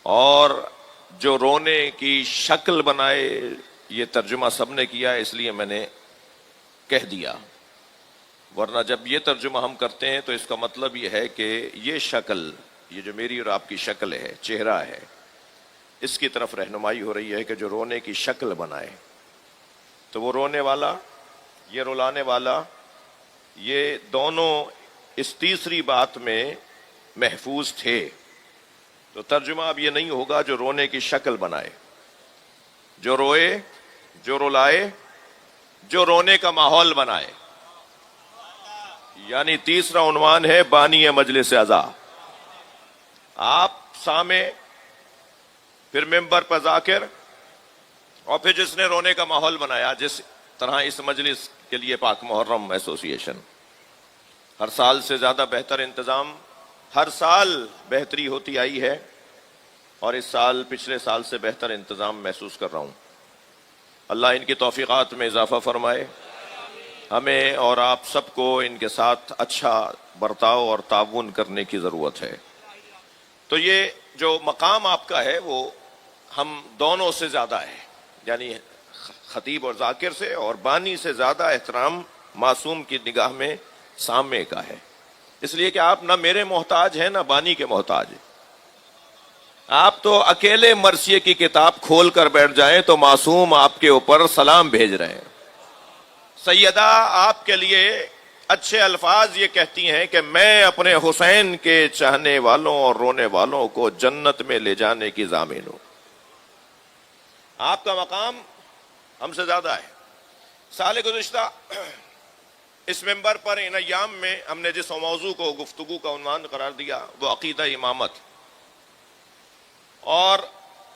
اور جو رونے کی شکل بنائے، یہ ترجمہ سب نے کیا، اس لیے میں نے کہہ دیا، ورنہ جب یہ ترجمہ ہم کرتے ہیں تو اس کا مطلب یہ ہے کہ یہ شکل، یہ جو میری اور آپ کی شکل ہے، چہرہ ہے، اس کی طرف رہنمائی ہو رہی ہے کہ جو رونے کی شکل بنائے. تو وہ رونے والا، یہ رلانے والا، یہ دونوں اس تیسری بات میں محفوظ تھے. تو ترجمہ اب یہ نہیں ہوگا جو رونے کی شکل بنائے، جو روئے، جو رلائے، جو رونے کا ماحول بنائے. یعنی تیسرا عنوان ہے بانی مجلس عزا. آپ سامع، پھر ممبر پر ذاکر، اور پھر جس نے رونے کا ماحول بنایا، جس طرح اس مجلس کے لیے پاک محرم ایسوسی ایشن ہر سال سے زیادہ بہتر انتظام، ہر سال بہتری ہوتی آئی ہے، اور اس سال پچھلے سال سے بہتر انتظام محسوس کر رہا ہوں. اللہ ان کی توفیقات میں اضافہ فرمائے. ہمیں اور آپ سب کو ان کے ساتھ اچھا برتاؤ اور تعاون کرنے کی ضرورت ہے. تو یہ جو مقام آپ کا ہے وہ ہم دونوں سے زیادہ ہے، یعنی خطیب اور ذاکر سے اور بانی سے زیادہ احترام معصوم کی نگاہ میں سامع کا ہے. اس لیے کہ آپ نہ میرے محتاج ہیں نہ بانی کے محتاج ہیں. آپ تو اکیلے مرثیے کی کتاب کھول کر بیٹھ جائیں تو معصوم آپ کے اوپر سلام بھیج رہے ہیں. سیدہ آپ کے لیے اچھے الفاظ یہ کہتی ہیں کہ میں اپنے حسین کے چاہنے والوں اور رونے والوں کو جنت میں لے جانے کی ضامن ہوں. آپ کا مقام ہم سے زیادہ ہے. سال گزشتہ اس ممبر پر ان ایام میں ہم نے جس موضوع کو گفتگو کا عنوان قرار دیا وہ عقیدہ امامت، اور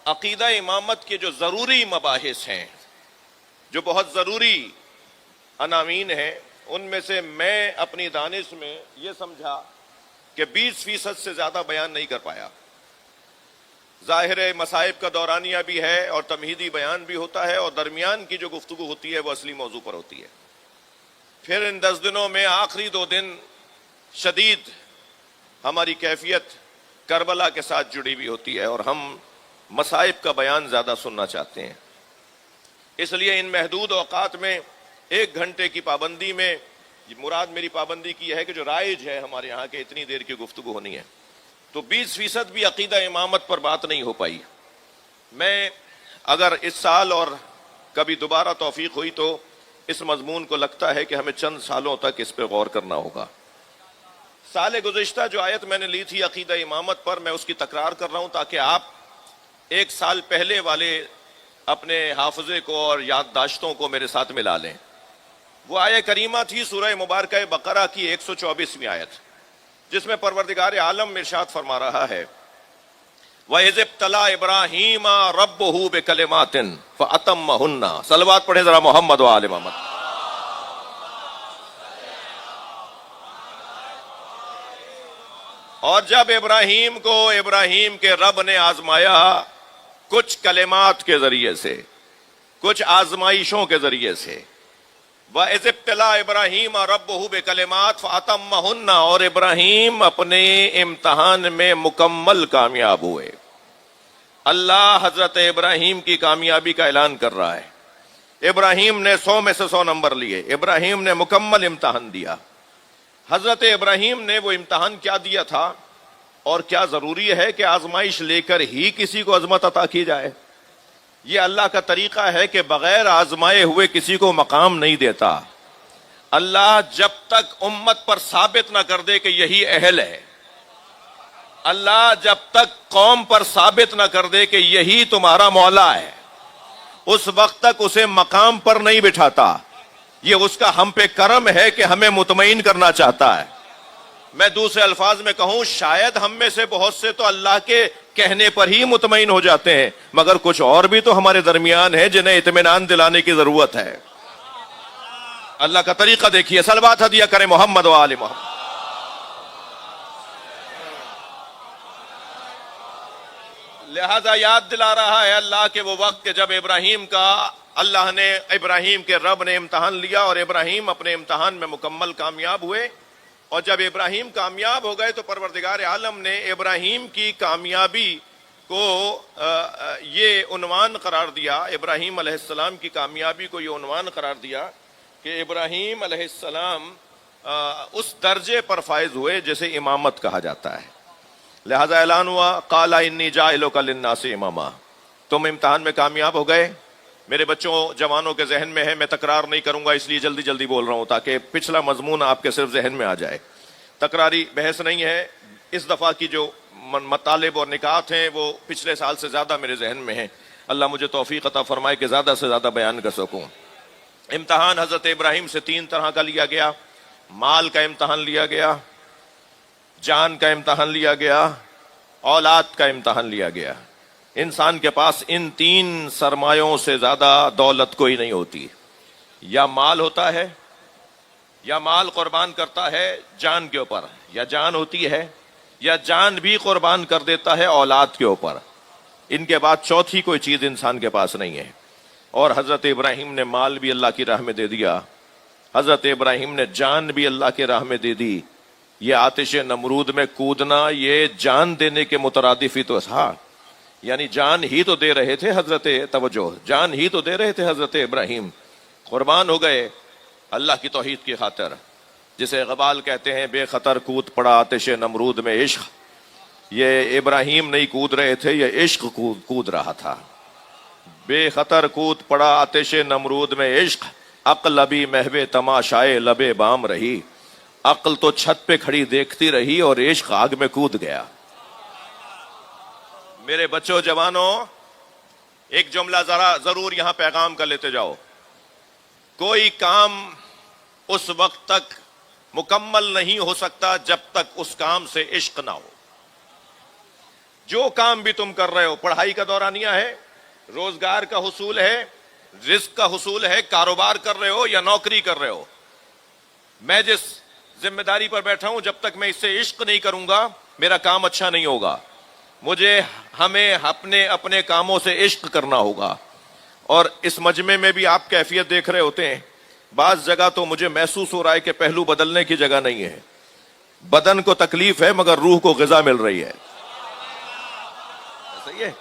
عقیدہ امامت کے جو ضروری مباحث ہیں، جو بہت ضروری عناوین ہیں، ان میں سے میں اپنی دانش میں یہ سمجھا کہ 20% سے زیادہ بیان نہیں کر پایا. ظاہر مصائب کا دورانیہ بھی ہے اور تمہیدی بیان بھی ہوتا ہے، اور درمیان کی جو گفتگو ہوتی ہے وہ اصلی موضوع پر ہوتی ہے. پھر ان 10 دنوں میں آخری 2 دن شدید ہماری کیفیت کربلا کے ساتھ جڑی ہوئی ہوتی ہے، اور ہم مصائب کا بیان زیادہ سننا چاہتے ہیں. اس لیے ان محدود اوقات میں 1 گھنٹے کی پابندی میں، مراد میری پابندی کی ہے کہ جو رائج ہے ہمارے یہاں کے اتنی دیر کی گفتگو ہونی ہے، تو 20% بھی عقیدہ امامت پر بات نہیں ہو پائی. میں اگر اس سال اور کبھی دوبارہ توفیق ہوئی تو اس مضمون کو لگتا ہے کہ ہمیں چند سالوں تک اس پہ غور کرنا ہوگا. سال گزشتہ جو آیت میں نے لی تھی عقیدہ امامت پر، میں اس کی تکرار کر رہا ہوں تاکہ آپ 1 سال پہلے والے اپنے حافظے کو اور یادداشتوں کو میرے ساتھ ملا لیں. وہ آیت کریمہ تھی سورہ مبارکہ بقرہ کی 124ویں آیت، جس میں پروردگار عالم ارشاد فرما رہا ہے وَإِذِ ابْتَلَىٰ إِبْرَاهِيمَ رَبُّهُ بِكَلِمَاتٍ فَأَتَمَّهُنَّ. صلوات پڑھے ذرا محمد و آل محمد. اور جب ابراہیم کو ابراہیم کے رب نے آزمایا کچھ کلمات کے ذریعے سے، کچھ آزمائشوں کے ذریعے سے. وَإِذِ ابْتَلَىٰ إِبْرَاهِيمَ رَبُّهُ بِكَلِمَاتٍ فَأَتَمَّهُنَّ. اور ابراہیم اپنے امتحان میں مکمل کامیاب ہوئے. اللہ حضرت ابراہیم کی کامیابی کا اعلان کر رہا ہے. ابراہیم نے 100 میں سے 100 نمبر لیے، ابراہیم نے مکمل امتحان دیا. حضرت ابراہیم نے وہ امتحان کیا دیا تھا، اور کیا ضروری ہے کہ آزمائش لے کر ہی کسی کو عظمت عطا کی جائے؟ یہ اللہ کا طریقہ ہے کہ بغیر آزمائے ہوئے کسی کو مقام نہیں دیتا. اللہ جب تک امت پر ثابت نہ کر دے کہ یہی اہل ہے، اللہ جب تک قوم پر ثابت نہ کر دے کہ یہی تمہارا مولا ہے، اس وقت تک اسے مقام پر نہیں بٹھاتا. یہ اس کا ہم پہ کرم ہے کہ ہمیں مطمئن کرنا چاہتا ہے. میں دوسرے الفاظ میں کہوں، شاید ہم میں سے بہت سے تو اللہ کے کہنے پر ہی مطمئن ہو جاتے ہیں، مگر کچھ اور بھی تو ہمارے درمیان ہیں جنہیں اطمینان دلانے کی ضرورت ہے. اللہ کا طریقہ دیکھیے. صلوات ہدیہ کریں محمد و آل محمد. لہذا یاد دلا رہا ہے اللہ کہ وہ وقت کہ جب ابراہیم کا اللہ نے، ابراہیم کے رب نے امتحان لیا، اور ابراہیم اپنے امتحان میں مکمل کامیاب ہوئے. اور جب ابراہیم کامیاب ہو گئے تو پروردگار عالم نے ابراہیم کی کامیابی کو یہ عنوان قرار دیا، ابراہیم علیہ السلام کی کامیابی کو یہ عنوان قرار دیا کہ ابراہیم علیہ السلام اس درجے پر فائز ہوئے جسے امامت کہا جاتا ہے. لہذا اعلان ہوا قال انی جاعلک للناس اماما. تم امتحان میں کامیاب ہو گئے. میرے بچوں جوانوں کے ذہن میں ہے، میں تکرار نہیں کروں گا اس لیے جلدی جلدی بول رہا ہوں تاکہ پچھلا مضمون آپ کے صرف ذہن میں آ جائے. تکراری بحث نہیں ہے. اس دفعہ کی جو مطالب اور نکات ہیں وہ پچھلے سال سے زیادہ میرے ذہن میں ہیں. اللہ مجھے توفیق عطا فرمائے کہ زیادہ سے زیادہ بیان کر سکوں. امتحان حضرت ابراہیم سے 3 طرح کا لیا گیا. مال کا امتحان لیا گیا، جان کا امتحان لیا گیا، اولاد کا امتحان لیا گیا. انسان کے پاس ان 3 سرمایوں سے زیادہ دولت کوئی نہیں ہوتی. یا مال ہوتا ہے، یا مال قربان کرتا ہے جان کے اوپر، یا جان ہوتی ہے، یا جان بھی قربان کر دیتا ہے اولاد کے اوپر. ان کے بعد چوتھی کوئی چیز انسان کے پاس نہیں ہے. اور حضرت ابراہیم نے مال بھی اللہ کی راہ میں دے دیا، حضرت ابراہیم نے جان بھی اللہ کی راہ میں دے دی. یہ آتش نمرود میں کودنا یہ جان دینے کے مترادف ہی تو تھا. یعنی جان ہی تو دے رہے تھے حضرت، توجہ، جان ہی تو دے رہے تھے حضرت ابراہیم. قربان ہو گئے اللہ کی توحید کی خاطر. جسے غبال کہتے ہیں بے خطر کود پڑا آتش نمرود میں عشق. یہ ابراہیم نہیں کود رہے تھے، یہ عشق کود رہا تھا. بے خطر کود پڑا آتش نمرود میں عشق، عقل ابھی محو تماشائے لبے بام رہی. عقل تو چھت پہ کھڑی دیکھتی رہی اور عشق آگ میں کود گیا. میرے بچوں جوانوں، ایک جملہ ضرور یہاں پیغام کر لیتے جاؤ. کوئی کام اس وقت تک مکمل نہیں ہو سکتا جب تک اس کام سے عشق نہ ہو. جو کام بھی تم کر رہے ہو، پڑھائی کا دورانیہ ہے، روزگار کا حصول ہے، رزق کا حصول ہے، کاروبار کر رہے ہو یا نوکری کر رہے ہو، میں جس ذمہ داری پر بیٹھا ہوں جب تک میں اس سے عشق نہیں کروں گا میرا کام اچھا نہیں ہوگا. ہمیں اپنے کاموں سے عشق کرنا ہوگا. اور اس مجمع میں بھی آپ کیفیت دیکھ رہے ہوتے ہیں. بعض جگہ تو مجھے محسوس ہو رہا ہے کہ پہلو بدلنے کی جگہ نہیں ہے. بدن کو تکلیف ہے مگر روح کو غذا مل رہی ہے. صحیح ہے.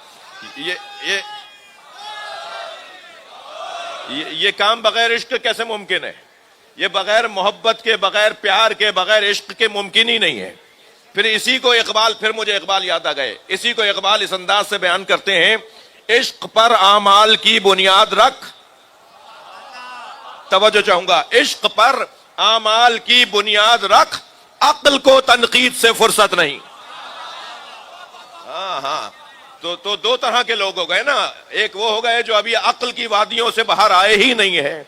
یہ کام بغیر عشق کیسے ممکن ہے؟ یہ بغیر محبت کے، بغیر پیار کے، بغیر عشق کے ممکن ہی نہیں ہے. پھر اسی کو اقبال، پھر مجھے اقبال یاد آ گئے، اسی کو اقبال اس انداز سے بیان کرتے ہیں: عشق پر اعمال کی بنیاد رکھ. توجہ چاہوں گا، عشق پر اعمال کی بنیاد رکھ، عقل کو تنقید سے فرصت نہیں. ہاں تو 2 طرح کے لوگ ہو گئے نا. ایک وہ ہو گئے جو ابھی عقل کی وادیوں سے باہر آئے ہی نہیں ہیں،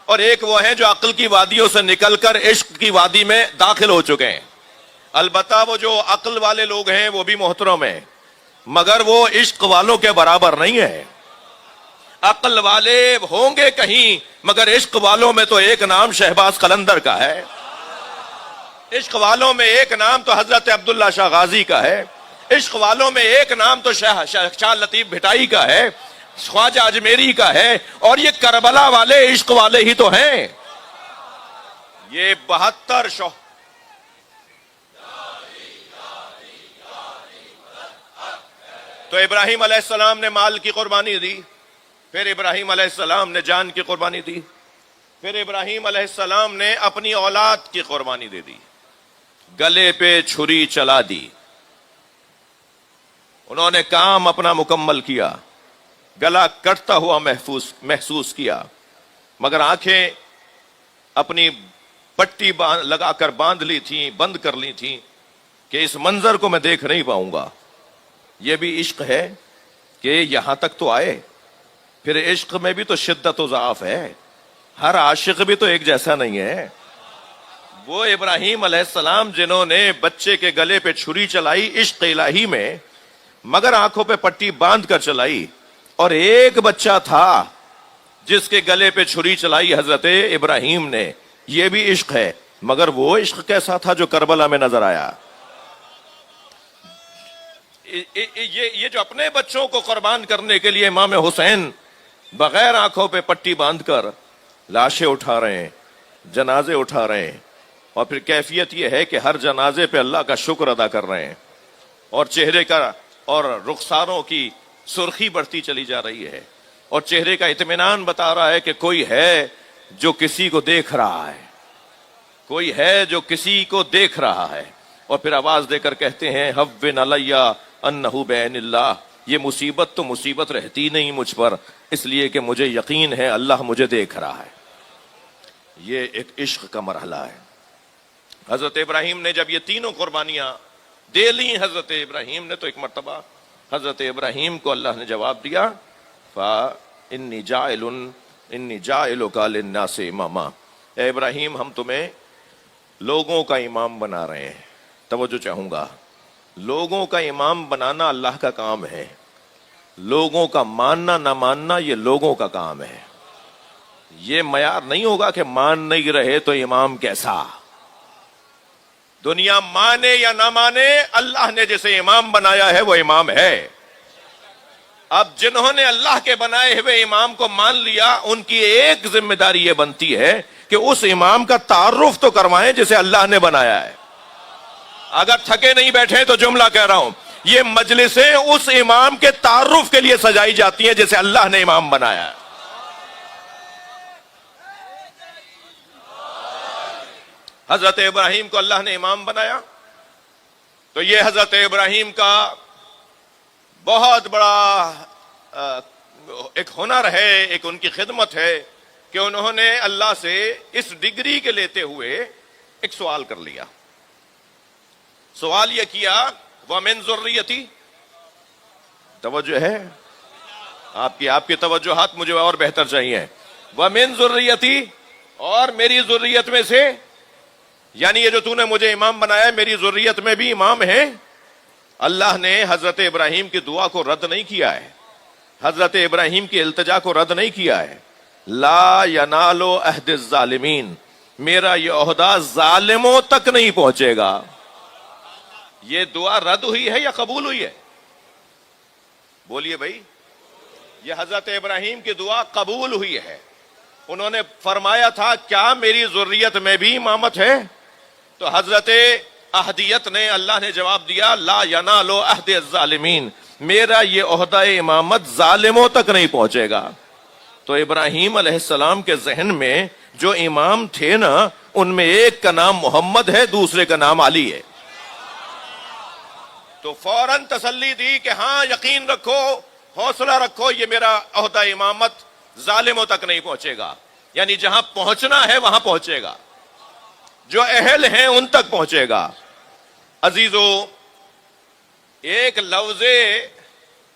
اور ایک وہ ہیں جو عقل کی وادیوں سے نکل کر عشق کی وادی میں داخل ہو چکے ہیں. البتہ وہ جو عقل والے لوگ ہیں وہ بھی محترم ہیں، مگر وہ عشق والوں کے برابر نہیں ہے. عقل والے ہوں گے کہیں مگر عشق والوں میں تو ایک نام شہباز قلندر کا ہے. عشق والوں میں ایک نام تو حضرت عبداللہ شاہ غازی کا ہے. عشق والوں میں ایک نام تو شاہ لطیف بھٹائی کا ہے، خواجہ اجمیری کا ہے، اور یہ کربلا والے عشق والے ہی تو ہیں. یہ 72 تو ابراہیم علیہ السلام نے مال کی قربانی دی، پھر ابراہیم علیہ السلام نے جان کی قربانی دی، پھر ابراہیم علیہ السلام نے اپنی اولاد کی قربانی دے دی. گلے پہ چھری چلا دی. انہوں نے کام اپنا مکمل کیا، گلا کٹتا ہوا محسوس کیا، مگر آنکھیں اپنی پٹی لگا کر باندھ لی تھیں، بند کر لی تھیں کہ اس منظر کو میں دیکھ نہیں پاؤں گا. یہ بھی عشق ہے کہ یہاں تک تو آئے. پھر عشق میں بھی تو شدت و ضعف ہے، ہر عاشق بھی تو ایک جیسا نہیں ہے. وہ ابراہیم علیہ السلام جنہوں نے بچے کے گلے پہ چھری چلائی عشق الہی میں، مگر آنکھوں پہ پٹی باندھ کر چلائی. اور ایک بچہ تھا جس کے گلے پہ چھری چلائی حضرت ابراہیم نے. یہ بھی عشق ہے، مگر وہ عشق کیسا تھا جو کربلا میں نظر آیا. یہ جو اپنے بچوں کو قربان کرنے کے لیے امام حسین بغیر آنکھوں پہ پٹی باندھ کر لاشیں اٹھا رہے ہیں، جنازے اٹھا رہے ہیں، اور پھر کیفیت یہ ہے کہ ہر جنازے پہ اللہ کا شکر ادا کر رہے ہیں، اور چہرے کا اور رخساروں کی سرخی بڑھتی چلی جا رہی ہے، اور چہرے کا اطمینان بتا رہا ہے کہ کوئی ہے جو کسی کو دیکھ رہا ہے، کوئی ہے جو کسی کو دیکھ رہا ہے. اور پھر آواز دے کر کہتے ہیں ہون علیہ انہ بعین اللہ، یہ مصیبت تو مصیبت رہتی نہیں مجھ پر، اس لیے کہ مجھے یقین ہے اللہ مجھے دیکھ رہا ہے. یہ ایک عشق کا مرحلہ ہے. حضرت ابراہیم نے جب یہ تینوں قربانیاں دے لی، حضرت ابراہیم نے تو ایک مرتبہ حضرت ابراہیم کو اللہ نے جواب دیا فَإِنِّي جَاعِلُكَ لِلنَّاسِ إِمَامًا، اے ابراہیم ہم تمہیں لوگوں کا امام بنا رہے ہیں. توجہ چاہوں گا، لوگوں کا امام بنانا اللہ کا کام ہے، لوگوں کا ماننا نہ ماننا یہ لوگوں کا کام ہے. یہ معیار نہیں ہوگا کہ مان نہیں رہے تو امام کیسا. دنیا مانے یا نہ مانے، اللہ نے جسے امام بنایا ہے وہ امام ہے. اب جنہوں نے اللہ کے بنائے ہوئے امام کو مان لیا، ان کی ایک ذمہ داری یہ بنتی ہے کہ اس امام کا تعارف تو کروائیں جسے اللہ نے بنایا ہے. اگر تھکے نہیں بیٹھے تو جملہ کہہ رہا ہوں، یہ مجلسیں اس امام کے تعارف کے لیے سجائی جاتی ہیں جسے اللہ نے امام بنایا ہے. حضرت ابراہیم کو اللہ نے امام بنایا، تو یہ حضرت ابراہیم کا بہت بڑا ایک ہنر ہے، ایک ان کی خدمت ہے کہ انہوں نے اللہ سے اس ڈگری کے لیتے ہوئے ایک سوال کر لیا. سوال یہ کیا وَمِن ذُرِّيَّتِي، توجہ ہے آپ کی توجہات مجھے اور بہتر چاہیے. وَمِن ذُرِّيَّتِي، اور میری ذریت میں سے، یعنی یہ جو تو نے مجھے امام بنایا میری ذریت میں بھی امام ہیں. اللہ نے حضرت ابراہیم کی دعا کو رد نہیں کیا ہے، حضرت ابراہیم کی التجا کو رد نہیں کیا ہے. لا ینال عہد الظالمین، میرا یہ عہدہ ظالموں تک نہیں پہنچے گا. یہ دعا رد ہوئی ہے یا قبول ہوئی ہے؟ بولیے بھائی. یہ حضرت ابراہیم کی دعا قبول ہوئی ہے. انہوں نے فرمایا تھا کیا میری ذریت میں بھی امامت ہے؟ تو حضرت احدیت نے، اللہ نے جواب دیا لا ینال عہد الظالمین، میرا یہ عہدہ امامت ظالموں تک نہیں پہنچے گا. تو ابراہیم علیہ السلام کے ذہن میں جو امام تھے نا، ان میں ایک کا نام محمد ہے، دوسرے کا نام علی ہے. تو فوراً تسلی دی کہ ہاں یقین رکھو، حوصلہ رکھو، یہ میرا عہدہ امامت ظالموں تک نہیں پہنچے گا. یعنی جہاں پہنچنا ہے وہاں پہنچے گا، جو اہل ہیں ان تک پہنچے گا. عزیزو، ایک لفظ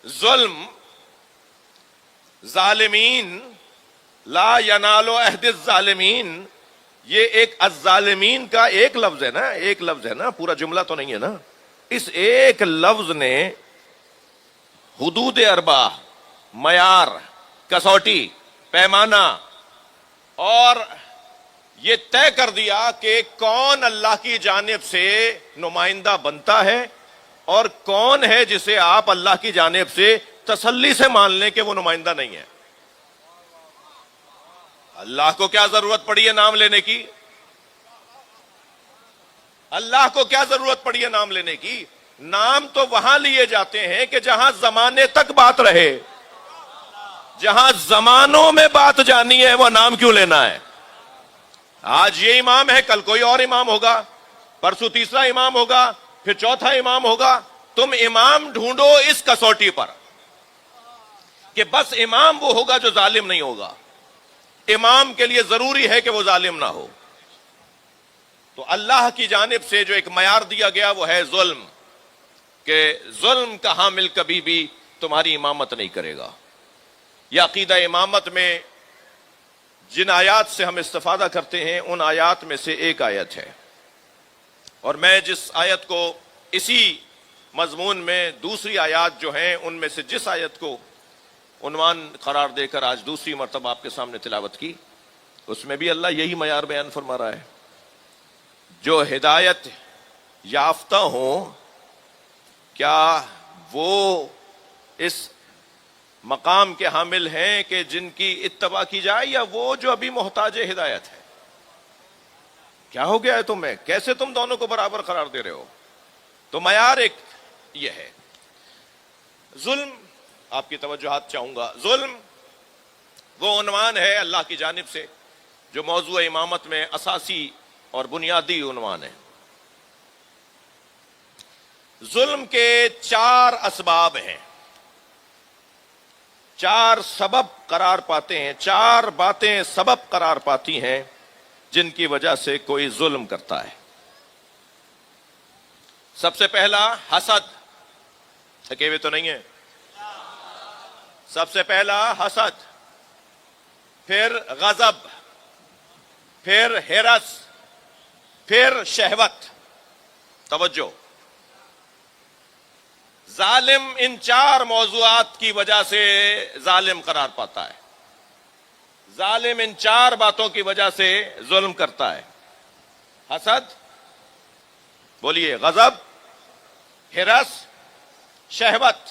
ظلم، ظالمین، لا ینال عہد الظالمین، یہ ایک الظالمین کا ایک لفظ ہے نا، ایک لفظ ہے نا، پورا جملہ تو نہیں ہے نا. اس ایک لفظ نے حدود اربع، معیار، کسوٹی، پیمانہ، اور یہ طے کر دیا کہ کون اللہ کی جانب سے نمائندہ بنتا ہے اور کون ہے جسے آپ اللہ کی جانب سے تسلی سے مان لیں کہ وہ نمائندہ نہیں ہے. اللہ کو کیا ضرورت پڑی ہے نام لینے کی؟ اللہ کو کیا ضرورت پڑی ہے نام لینے کی؟ نام تو وہاں لیے جاتے ہیں کہ جہاں زمانے تک بات رہے. جہاں زمانوں میں بات جانی ہے وہ نام کیوں لینا ہے؟ آج یہ امام ہے، کل کوئی اور امام ہوگا، پرسوں تیسرا امام ہوگا، پھر چوتھا امام ہوگا. تم امام ڈھونڈو اس کسوٹی پر کہ بس امام وہ ہوگا جو ظالم نہیں ہوگا. امام کے لیے ضروری ہے کہ وہ ظالم نہ ہو. تو اللہ کی جانب سے جو ایک معیار دیا گیا وہ ہے ظلم، کہ ظلم کا حامل کبھی بھی تمہاری امامت نہیں کرے گا. یہ عقیدہ امامت میں جن آیات سے ہم استفادہ کرتے ہیں ان آیات میں سے ایک آیت ہے، اور میں جس آیت کو اسی مضمون میں دوسری آیات جو ہیں ان میں سے جس آیت کو عنوان قرار دے کر آج دوسری مرتبہ آپ کے سامنے تلاوت کی، اس میں بھی اللہ یہی معیار بیان فرما رہا ہے. جو ہدایت یافتہ ہوں کیا وہ اس مقام کے حامل ہیں کہ جن کی اتباع کی جائے، یا وہ جو ابھی محتاج ہدایت ہے؟ کیا ہو گیا ہے تمہیں؟ کیسے تم دونوں کو برابر قرار دے رہے ہو؟ تو معیار ایک یہ ہے. ظلم، آپ کی توجہات چاہوں گا، ظلم وہ عنوان ہے اللہ کی جانب سے جو موضوع امامت میں اساسی اور بنیادی عنوان ہے۔ ظلم کے 4 اسباب ہیں، 4 سبب قرار پاتے ہیں، 4 باتیں سبب قرار پاتی ہیں جن کی وجہ سے کوئی ظلم کرتا ہے۔ سب سے پہلا حسد، تھکے ہوئے تو نہیں ہے؟ سب سے پہلا حسد، پھر غضب، پھر ہرس، پھر شہوت۔ توجہ، ظالم ان 4 موضوعات کی وجہ سے ظالم قرار پاتا ہے، ظالم ان 4 باتوں کی وجہ سے ظلم کرتا ہے۔ حسد، بولیے، غضب، ہرس، شہوت،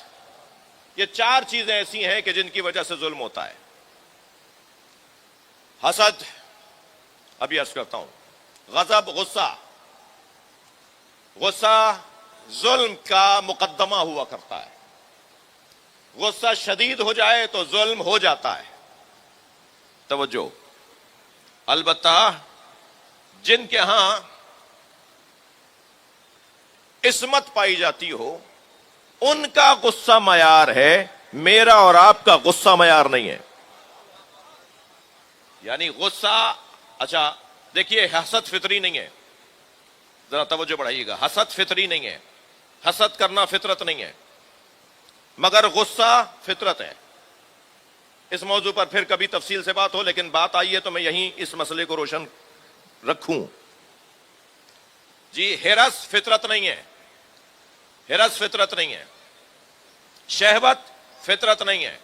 یہ 4 چیزیں ایسی ہیں کہ جن کی وجہ سے ظلم ہوتا ہے۔ حسد، ابھی عرض کرتا ہوں، غضب، غصہ، غصہ ظلم کا مقدمہ ہوا کرتا ہے، غصہ شدید ہو جائے تو ظلم ہو جاتا ہے۔ توجہ، البتہ جن کے ہاں عصمت پائی جاتی ہو ان کا غصہ معیار ہے، میرا اور آپ کا غصہ معیار نہیں ہے۔ یعنی غصہ، اچھا دیکھیے، حسد فطری نہیں ہے، ذرا توجہ بڑھائیے گا، حسد فطری نہیں ہے، حسد کرنا فطرت نہیں ہے، مگر غصہ فطرت ہے۔ اس موضوع پر پھر کبھی تفصیل سے بات ہو، لیکن بات آئی ہے تو میں یہیں اس مسئلے کو روشن رکھوں۔ جی، ہرس فطرت نہیں ہے، ہرس فطرت نہیں ہے، شہوت فطرت نہیں ہے،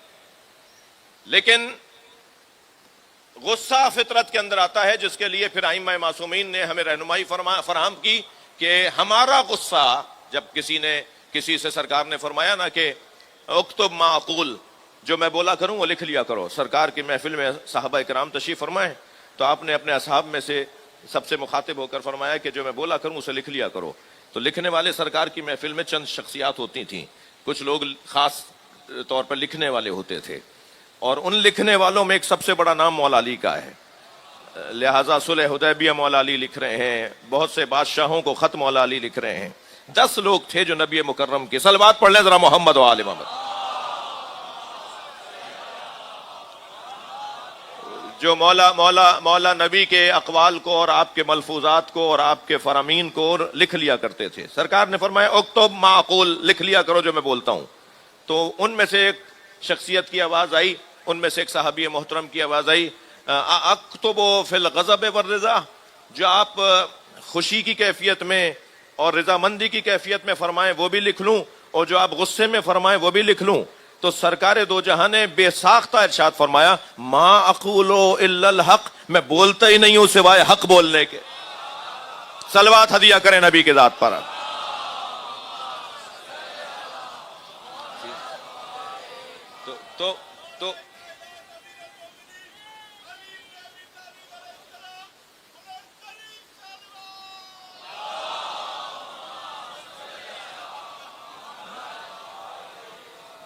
لیکن غصہ فطرت کے اندر آتا ہے، جس کے لیے پھر ائمہ معصومین نے ہمیں رہنمائی فراہم کی کہ ہمارا غصہ، جب کسی سے سرکار نے فرمایا نا کہ اکتب ما اقول، جو میں بولا کروں وہ لکھ لیا کرو۔ سرکار کی محفل میں صحابہ کرام تشریف فرمائے تو آپ نے اپنے اصحاب میں سے سب سے مخاطب ہو کر فرمایا کہ جو میں بولا کروں اسے لکھ لیا کرو۔ تو لکھنے والے سرکار کی محفل میں چند شخصیات ہوتی تھیں، کچھ لوگ خاص طور پر لکھنے والے ہوتے تھے، اور ان لکھنے والوں میں ایک سب سے بڑا نام مولا علی کا ہے، لہذا صلح حدیبیہ مولا علی لکھ رہے ہیں، بہت سے بادشاہوں کو خط مولا علی لکھ رہے ہیں۔ 10 لوگ تھے جو نبی مکرم کی، صلوات پڑھ لیں ذرا محمد و آل محمد، جو مولا نبی کے اقوال کو اور آپ کے ملفوظات کو اور آپ کے فرامین کو لکھ لیا کرتے تھے۔ سرکار نے فرمایا اکتب ما اقول، لکھ لیا کرو جو میں بولتا ہوں۔ تو ان میں سے ایک شخصیت کی آواز آئی، ان میں سے ایک صحابی محترم کی آواز آئی، اکتب فی الغضب والرضا، جو آپ خوشی کی کیفیت میں اور رضامندی کی کیفیت میں فرمائیں وہ بھی لکھ لوں، اور جو آپ غصے میں فرمائیں وہ بھی لکھ لوں؟ تو سرکار دو جہاں نے بے ساختہ ارشاد فرمایا، ما اقول الا الحق، میں بولتا ہی نہیں ہوں سوائے حق بولنے کے۔ صلوات ہدیہ کریں نبی کے ذات پر۔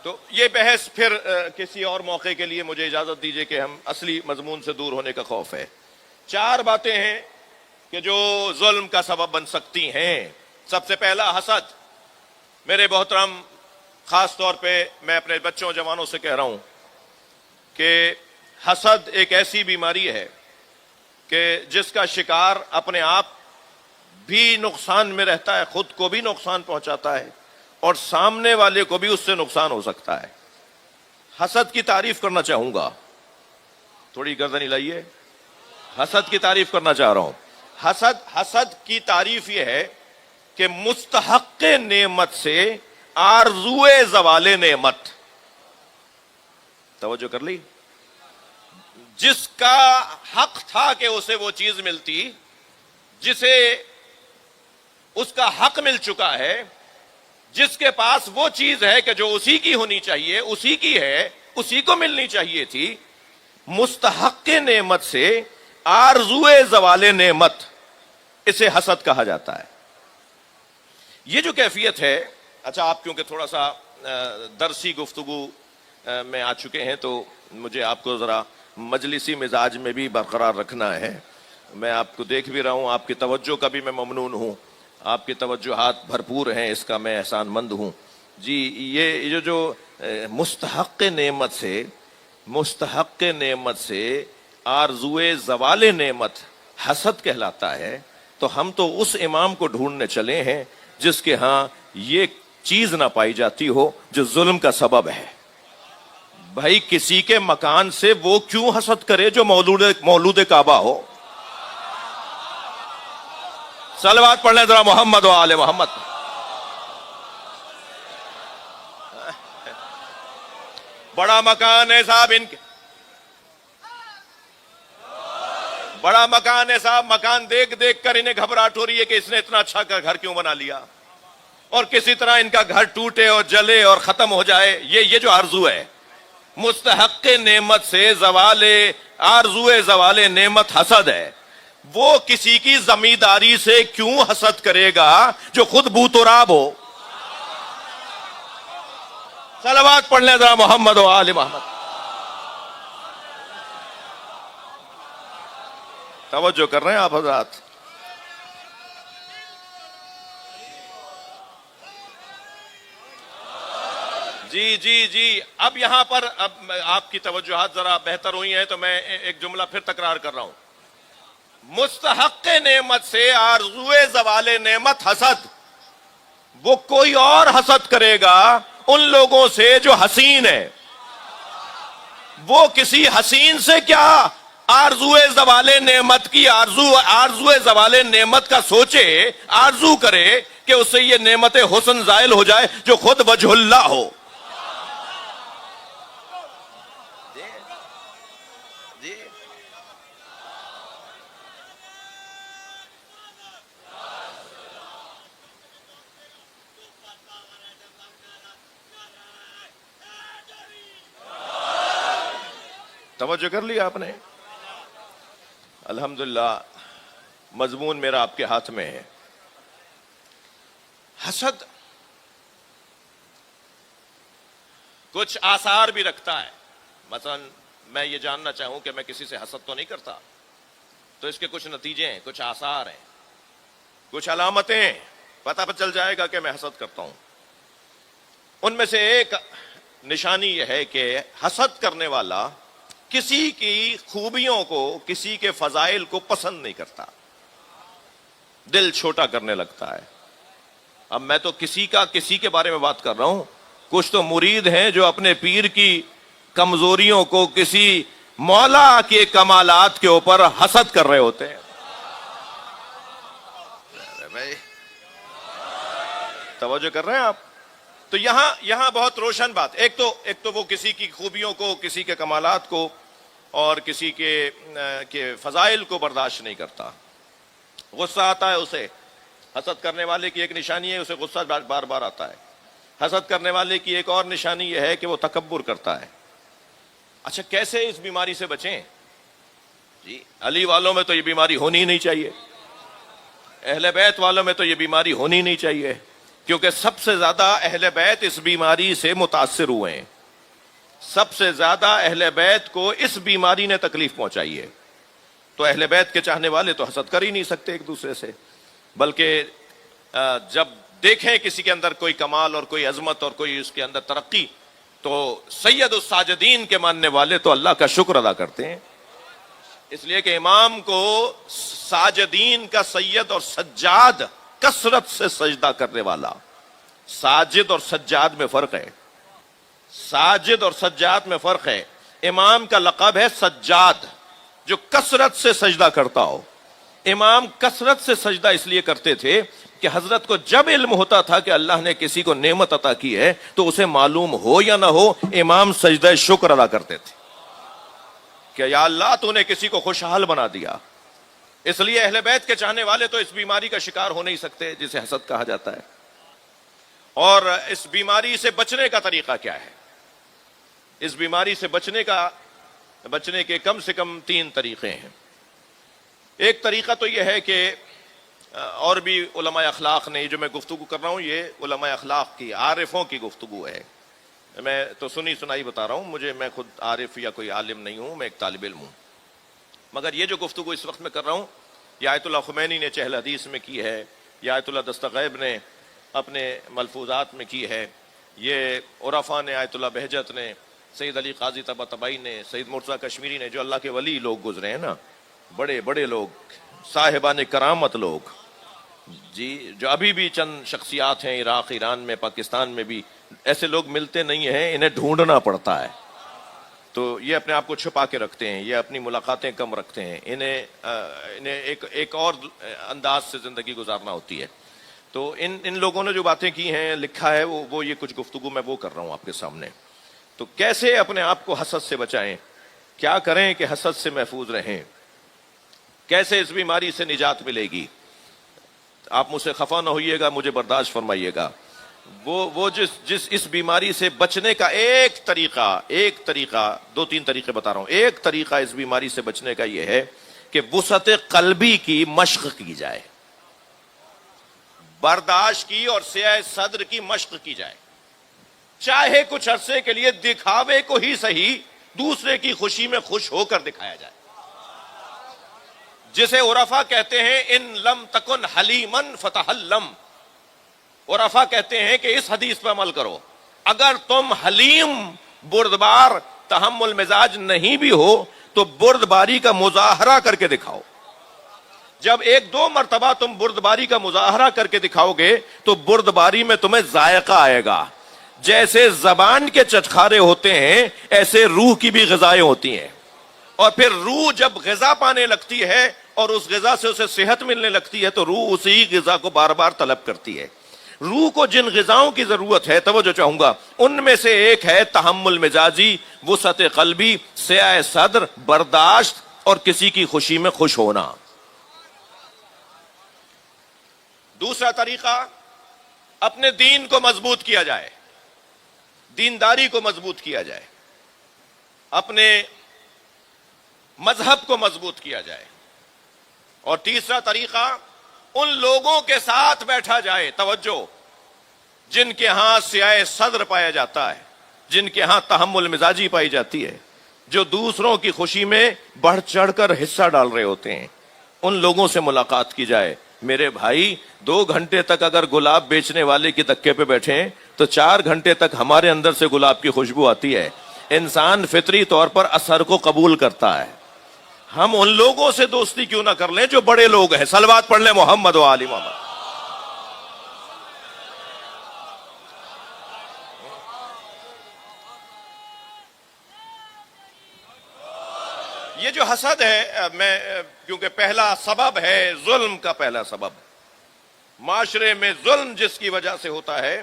تو یہ بحث پھر کسی اور موقع کے لیے، مجھے اجازت دیجئے کہ ہم اصلی مضمون سے دور ہونے کا خوف ہے۔ 4 باتیں ہیں کہ جو ظلم کا سبب بن سکتی ہیں۔ سب سے پہلا حسد۔ میرے محترم، خاص طور پہ میں اپنے بچوں جوانوں سے کہہ رہا ہوں کہ حسد ایک ایسی بیماری ہے کہ جس کا شکار اپنے آپ بھی نقصان میں رہتا ہے، خود کو بھی نقصان پہنچاتا ہے اور سامنے والے کو بھی اس سے نقصان ہو سکتا ہے۔ حسد کی تعریف کرنا چاہوں گا، تھوڑی گردن ہلائیے، حسد کی تعریف کرنا چاہ رہا ہوں۔ حسد کی تعریف یہ ہے کہ مستحق نعمت سے آرزوئے زوال نعمت۔ توجہ کر لی؟ جس کا حق تھا کہ اسے وہ چیز ملتی، جسے اس کا حق مل چکا ہے، جس کے پاس وہ چیز ہے کہ جو اسی کی ہونی چاہیے، اسی کی ہے، اسی کو ملنی چاہیے تھی، مستحق نعمت سے آرزوئے زوال نعمت، اسے حسد کہا جاتا ہے۔ یہ جو کیفیت ہے، اچھا آپ کیونکہ تھوڑا سا درسی گفتگو میں آ چکے ہیں تو مجھے آپ کو ذرا مجلسی مزاج میں بھی برقرار رکھنا ہے. میں آپ کو دیکھ بھی رہا ہوں, آپ کی توجہ کا بھی میں ممنون ہوں, آپ کی توجہات بھرپور ہیں, اس کا میں احسان مند ہوں. جی یہ جو مستحق نعمت سے آرزوئے زوال نعمت حسد کہلاتا ہے, تو ہم تو اس امام کو ڈھونڈنے چلے ہیں جس کے ہاں یہ چیز نہ پائی جاتی ہو جو ظلم کا سبب ہے. بھائی کسی کے مکان سے وہ کیوں حسد کرے جو مولود کعبہ ہو؟ صلوات پڑھ لیں ذرا محمد و آل محمد. بڑا مکان ہے صاحب ان کے, بڑا مکان ہے صاحب, مکان دیکھ دیکھ کر انہیں گھبراہٹ ہو رہی ہے کہ اس نے اتنا اچھا گھر کیوں بنا لیا, اور کسی طرح ان کا گھر ٹوٹے اور جلے اور ختم ہو جائے. یہ جو آرزو ہے مستحق نعمت سے آرزوئے زوال نعمت حسد ہے. وہ کسی کی زمینداری سے کیوں حسد کرے گا جو خود بوتراب ہو؟ صلوات پڑھ لیں ذرا محمد و آل محمد. توجہ کر رہے ہیں آپ حضرات؟ جی اب یہاں پر اب آپ کی توجہات ذرا بہتر ہوئی ہیں تو میں ایک جملہ پھر تکرار کر رہا ہوں. مستحق نعمت سے آرزوئے زوال نعمت حسد. وہ کوئی اور حسد کرے گا ان لوگوں سے جو حسین ہے. وہ کسی حسین سے کیا آرزوئے زوال نعمت کی آرزوئے زوال نعمت کا سوچے, آرزو کرے کہ اس سے یہ نعمت حسن زائل ہو جائے جو خود وجہ اللہ ہو. توجہ کر لی آپ نے؟ الحمدللہ مضمون میرا آپ کے ہاتھ میں ہے. حسد کچھ آثار بھی رکھتا ہے. مثلا میں یہ جاننا چاہوں کہ میں کسی سے حسد تو نہیں کرتا, تو اس کے کچھ نتیجے ہیں, کچھ آثار ہیں, کچھ علامتیں, پتہ چل جائے گا کہ میں حسد کرتا ہوں. ان میں سے ایک نشانی یہ ہے کہ حسد کرنے والا کسی کی خوبیوں کو, کسی کے فضائل کو پسند نہیں کرتا, دل چھوٹا کرنے لگتا ہے. اب میں تو کسی کے بارے میں بات کر رہا ہوں. کچھ تو مرید ہیں جو اپنے پیر کی کمزوریوں کو کسی مولا کے کمالات کے اوپر حسد کر رہے ہوتے ہیں. توجہ کر رہے ہیں آپ؟ تو یہاں بہت روشن بات. ایک تو وہ کسی کی خوبیوں کو, کسی کے کمالات کو اور کسی کے فضائل کو برداشت نہیں کرتا. غصہ آتا ہے اسے. حسد کرنے والے کی ایک نشانی ہے اسے غصہ بار بار آتا ہے. حسد کرنے والے کی ایک اور نشانی یہ ہے کہ وہ تکبر کرتا ہے. اچھا کیسے اس بیماری سے بچیں؟ جی علی والوں میں تو یہ بیماری ہونی نہیں چاہیے, اہل بیت والوں میں تو یہ بیماری ہونی نہیں چاہیے, کیونکہ سب سے زیادہ اہل بیت اس بیماری سے متاثر ہوئے ہیں. سب سے زیادہ اہل بیت کو اس بیماری نے تکلیف پہنچائی ہے. تو اہل بیت کے چاہنے والے تو حسد کر ہی نہیں سکتے ایک دوسرے سے, بلکہ جب دیکھیں کسی کے اندر کوئی کمال اور کوئی عظمت اور کوئی اس کے اندر ترقی, تو سید الساجدین کے ماننے والے تو اللہ کا شکر ادا کرتے ہیں. اس لیے کہ امام کو ساجدین کا سید اور سجاد, کثرت سے سجدہ کرنے والا. ساجد اور سجاد میں فرق ہے. ساجد اور سجاد میں فرق ہے. امام کا لقب ہے سجاد, جو کثرت سے سجدہ کرتا ہو. امام کثرت سے سجدہ اس لیے کرتے تھے کہ حضرت کو جب علم ہوتا تھا کہ اللہ نے کسی کو نعمت عطا کی ہے تو اسے معلوم ہو یا نہ ہو, امام سجدہ شکر ادا کرتے تھے کہ یا اللہ تو نے کسی کو خوشحال بنا دیا. اس لیے اہل بیت کے چاہنے والے تو اس بیماری کا شکار ہو نہیں سکتے جسے حسد کہا جاتا ہے. اور اس بیماری سے بچنے کا طریقہ کیا ہے؟ اس بیماری سے بچنے کے کم سے کم 3 طریقے ہیں. ایک طریقہ تو یہ ہے کہ اور بھی علماء اخلاق نے، جو میں گفتگو کر رہا ہوں یہ علماء اخلاق کی، عارفوں کی گفتگو ہے. میں تو سنی سنائی بتا رہا ہوں، میں خود عارف یا کوئی عالم نہیں ہوں، میں ایک طالب علم ہوں. مگر یہ جو گفتگو اس وقت میں کر رہا ہوں یہ آیت اللہ خمینی نے چہل حدیث میں کی ہے، یہ آیت اللہ دستغیب نے اپنے ملفوظات میں کی ہے، یہ عرفا نے، آیت اللہ بہجت نے، سید علی قاضی طباطبائی نے، سید مرتضیٰ کشمیری نے، جو اللہ کے ولی لوگ گزرے ہیں نا، بڑے بڑے لوگ، صاحبان کرامت لوگ، جی، جو ابھی بھی چند شخصیات ہیں عراق، ایران میں، پاکستان میں بھی ایسے لوگ ملتے نہیں ہیں، انہیں ڈھونڈنا پڑتا ہے. تو یہ اپنے آپ کو چھپا کے رکھتے ہیں، یہ اپنی ملاقاتیں کم رکھتے ہیں، انہیں ایک اور انداز سے زندگی گزارنا ہوتی ہے. تو ان لوگوں نے جو باتیں کی ہیں، لکھا ہے، وہ یہ کچھ گفتگو میں وہ کر رہا ہوں آپ کے سامنے. تو کیسے اپنے آپ کو حسد سے بچائیں، کیا کریں کہ حسد سے محفوظ رہیں، کیسے اس بیماری سے نجات ملے گی. آپ مجھ سے خفا نہ ہوئیے گا، مجھے برداشت فرمائیے گا. وہ جس اس بیماری سے بچنے کا ایک طریقہ، دو تین طریقے بتا رہا ہوں. ایک طریقہ اس بیماری سے بچنے کا یہ ہے کہ وسعت قلبی کی مشق کی جائے، برداشت کی اور سیاہ صدر کی مشق کی جائے. چاہے کچھ عرصے کے لیے دکھاوے کو ہی صحیح، دوسرے کی خوشی میں خوش ہو کر دکھایا جائے. جسے عرفا کہتے ہیں ان لم تکن حلیمن فتحلم. عرفا کہتے ہیں کہ اس حدیث پہ عمل کرو، اگر تم حلیم، بردبار، تحمل مزاج نہیں بھی ہو تو بردباری کا مظاہرہ کر کے دکھاؤ. جب ایک دو مرتبہ تم بردباری کا مظاہرہ کر کے دکھاؤ گے تو بردباری میں تمہیں ذائقہ آئے گا. جیسے زبان کے چٹخارے ہوتے ہیں ایسے روح کی بھی غذائیں ہوتی ہیں، اور پھر روح جب غذا پانے لگتی ہے اور اس غذا سے اسے صحت ملنے لگتی ہے تو روح اسی غذا کو بار بار طلب کرتی ہے. روح کو جن غذاؤں کی ضرورت ہے، توجہ چاہوں گا، ان میں سے ایک ہے تحمل مزاجی، وسعت قلبی، سیاہ صدر، برداشت اور کسی کی خوشی میں خوش ہونا. دوسرا طریقہ، اپنے دین کو مضبوط کیا جائے، دینداری کو مضبوط کیا جائے، اپنے مذہب کو مضبوط کیا جائے. اور تیسرا طریقہ، ان لوگوں کے ساتھ بیٹھا جائے، توجہ، جن کے ہاں سیاہ صدر پایا جاتا ہے، جن کے ہاں تحمل مزاجی پائی جاتی ہے، جو دوسروں کی خوشی میں بڑھ چڑھ کر حصہ ڈال رہے ہوتے ہیں، ان لوگوں سے ملاقات کی جائے. میرے بھائی، 2 گھنٹے تک اگر گلاب بیچنے والے کی دکے پہ بیٹھیں تو 4 گھنٹے تک ہمارے اندر سے گلاب کی خوشبو آتی ہے. انسان فطری طور پر اثر کو قبول کرتا ہے. ہم ان لوگوں سے دوستی کیوں نہ کر لیں جو بڑے لوگ ہیں. صلوات پڑھ لیں محمد و آل محمد. یہ جو حسد ہے، کیونکہ پہلا سبب ہے ظلم کا، پہلا سبب معاشرے میں ظلم جس کی وجہ سے ہوتا ہے،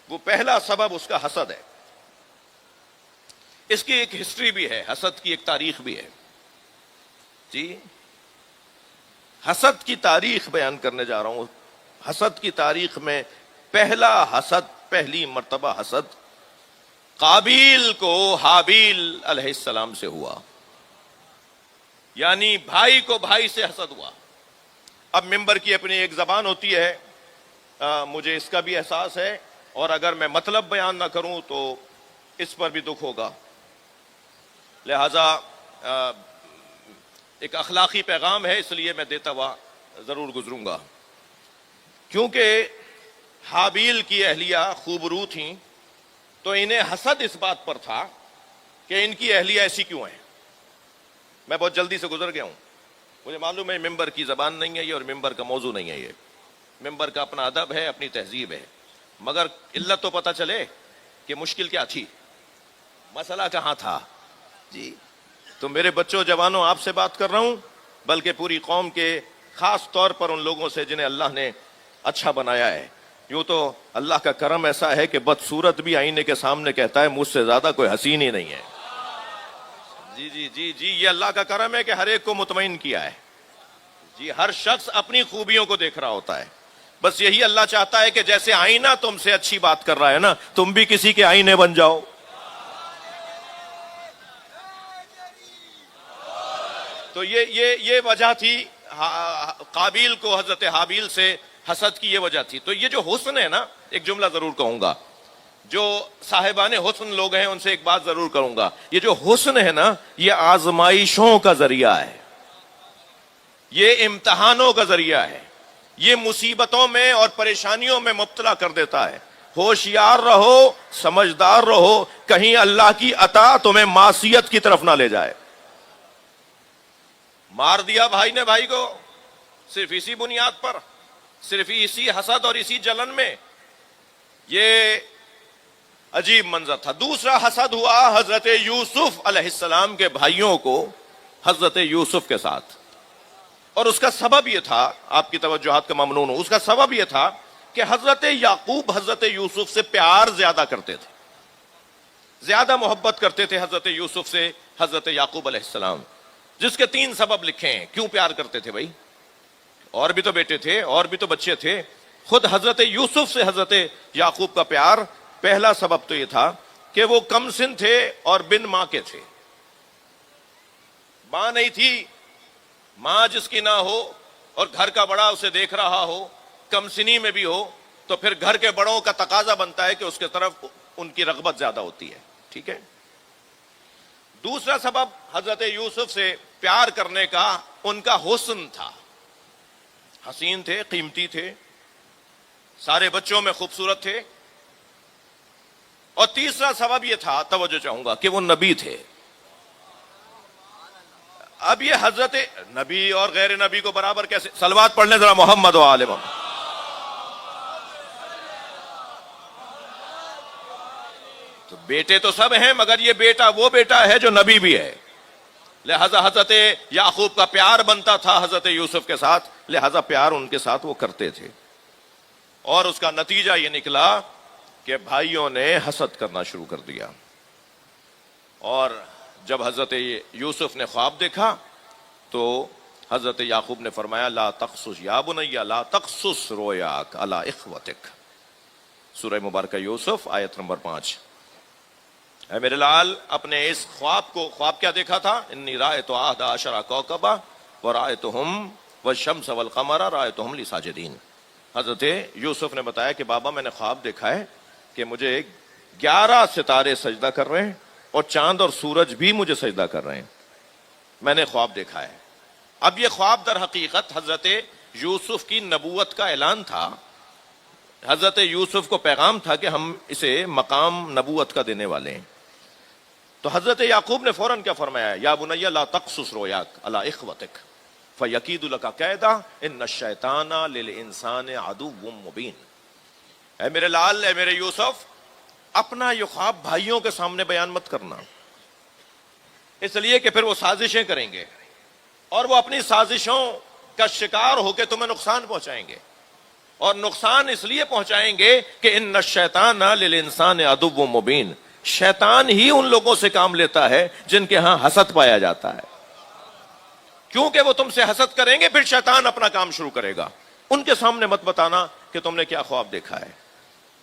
وہ پہلا سبب اس کا حسد ہے. اس کی ایک ہسٹری بھی ہے، حسد کی ایک تاریخ بھی ہے. جی، حسد کی تاریخ بیان کرنے جا رہا ہوں. حسد کی تاریخ میں پہلا حسد، پہلی مرتبہ حسد قابیل کو حابیل علیہ السلام سے ہوا. یعنی بھائی کو بھائی سے حسد ہوا. اب ممبر کی اپنی ایک زبان ہوتی ہے، مجھے اس کا بھی احساس ہے، اور اگر میں مطلب بیان نہ کروں تو اس پر بھی دکھ ہوگا. لہذا ایک اخلاقی پیغام ہے، اس لیے میں دیتا ہوا ضرور گزروں گا. کیونکہ حابیل کی اہلیہ خوبرو تھیں تو انہیں حسد اس بات پر تھا کہ ان کی اہلیہ ایسی کیوں ہیں. میں بہت جلدی سے گزر گیا ہوں، مجھے معلوم ہے ممبر کی زبان نہیں ہے یہ، اور ممبر کا موضوع نہیں ہے یہ. ممبر کا اپنا ادب ہے، اپنی تہذیب ہے، مگر علت تو پتہ چلے کہ مشکل کیا تھی، مسئلہ کہاں تھا. جی، تو میرے بچوں، جوانوں، آپ سے بات کر رہا ہوں، بلکہ پوری قوم کے، خاص طور پر ان لوگوں سے جنہیں اللہ نے اچھا بنایا ہے. یوں تو اللہ کا کرم ایسا ہے کہ بدصورت بھی آئینے کے سامنے کہتا ہے مجھ سے زیادہ کوئی حسین ہی نہیں ہے. جی جی جی جی، یہ اللہ کا کرم ہے کہ ہر ایک کو مطمئن کیا ہے. جی، ہر شخص اپنی خوبیوں کو دیکھ رہا ہوتا ہے. بس یہی اللہ چاہتا ہے کہ جیسے آئینہ تم سے اچھی بات کر رہا ہے نا، تم بھی کسی کے آئینے بن جاؤ. تو یہ وجہ تھی قابیل کو حضرت حابیل سے حسد کی یہ وجہ تھی. تو یہ جو حسن ہے نا, ایک جملہ ضرور کہوں گا, جو صاحبان حسن لوگ ہیں ان سے ایک بات ضرور کروں گا, یہ جو حسن ہے نا یہ آزمائشوں کا ذریعہ ہے, یہ امتحانوں کا ذریعہ ہے, یہ مصیبتوں میں اور پریشانیوں میں مبتلا کر دیتا ہے. ہوشیار رہو, سمجھدار رہو, کہیں اللہ کی عطا تمہیں معصیت کی طرف نہ لے جائے. مار دیا بھائی نے بھائی کو صرف اسی بنیاد پر, صرف اسی حسد اور اسی جلن میں. یہ عجیب منظر تھا. دوسرا حسد ہوا حضرت یوسف علیہ السلام کے بھائیوں کو حضرت یوسف کے ساتھ, اور اس کا سبب یہ تھا, آپ کی توجہات کا ممنون ہوں, اس کا سبب یہ تھا کہ حضرت یعقوب حضرت یوسف سے پیار زیادہ کرتے تھے, زیادہ محبت کرتے تھے حضرت یوسف سے حضرت یعقوب علیہ السلام, جس کے 3 سبب لکھے ہیں. کیوں پیار کرتے تھے بھائی؟ اور بھی تو بیٹے تھے, اور بھی تو بچے تھے. خود حضرت یوسف سے حضرت یعقوب کا پیار, پہلا سبب تو یہ تھا کہ وہ کم سن تھے اور بن ماں کے تھے. ماں نہیں تھی, ماں جس کی نہ ہو اور گھر کا بڑا اسے دیکھ رہا ہو, کم سنی میں بھی ہو, تو پھر گھر کے بڑوں کا تقاضا بنتا ہے کہ اس کے طرف ان کی رغبت زیادہ ہوتی ہے. ٹھیک ہے. دوسرا سبب حضرت یوسف سے پیار کرنے کا ان کا حسن تھا. حسین تھے, قیمتی تھے, سارے بچوں میں خوبصورت تھے. اور تیسرا سبب یہ تھا, توجہ چاہوں گا, کہ وہ نبی تھے. اب یہ حضرت نبی اور غیر نبی کو برابر کیسے؟ صلوات پڑھ لیں ذرا محمد و آل محمد. تو بیٹے تو سب ہیں, مگر یہ بیٹا وہ بیٹا ہے جو نبی بھی ہے. لہذا حضرت یعقوب کا پیار بنتا تھا حضرت یوسف کے ساتھ, لہذا پیار ان کے ساتھ وہ کرتے تھے. اور اس کا نتیجہ یہ نکلا کہ بھائیوں نے حسد کرنا شروع کر دیا. اور جب حضرت یوسف نے خواب دیکھا تو حضرت یعقوب نے فرمایا لا تقصص یا بنی لا تقصص رویاک علی اخوتک. سورہ مبارکہ یوسف آیت نمبر 5. اے میرے لال, اپنے اس خواب کو, خواب کیا دیکھا تھا؟ انی رأیت 11 کوكبا ورأیتهم والشمس والقمر رأیتهم لی ساجدین. حضرت یوسف نے بتایا کہ بابا میں نے خواب دیکھا ہے کہ مجھے 11 ستارے سجدہ کر رہے ہیں اور چاند اور سورج بھی مجھے سجدہ کر رہے ہیں. میں نے خواب دیکھا ہے. اب یہ خواب در حقیقت حضرت یوسف کی نبوت کا اعلان تھا. حضرت یوسف کو پیغام تھا کہ ہم اسے مقام نبوت کا دینے والے ہیں. تو حضرت یعقوب نے فوراً کیا فرمایا؟ یا بنی لا تقصص رویاک علی اخوتک فیکید لک کیدا ان الشیطان للانسان عدو مبین. اے میرے لال, اے میرے یوسف, اپنا یہ خواب بھائیوں کے سامنے بیان مت کرنا, اس لیے کہ پھر وہ سازشیں کریں گے اور وہ اپنی سازشوں کا شکار ہو کے تمہیں نقصان پہنچائیں گے. اور نقصان اس لیے پہنچائیں گے کہ ان الشیطان للانسان عدو مبین, شیطان ہی ان لوگوں سے کام لیتا ہے جن کے ہاں حسد پایا جاتا ہے. کیونکہ وہ تم سے حسد کریں گے, پھر شیطان اپنا کام شروع کرے گا. ان کے سامنے مت بتانا کہ تم نے کیا خواب دیکھا ہے.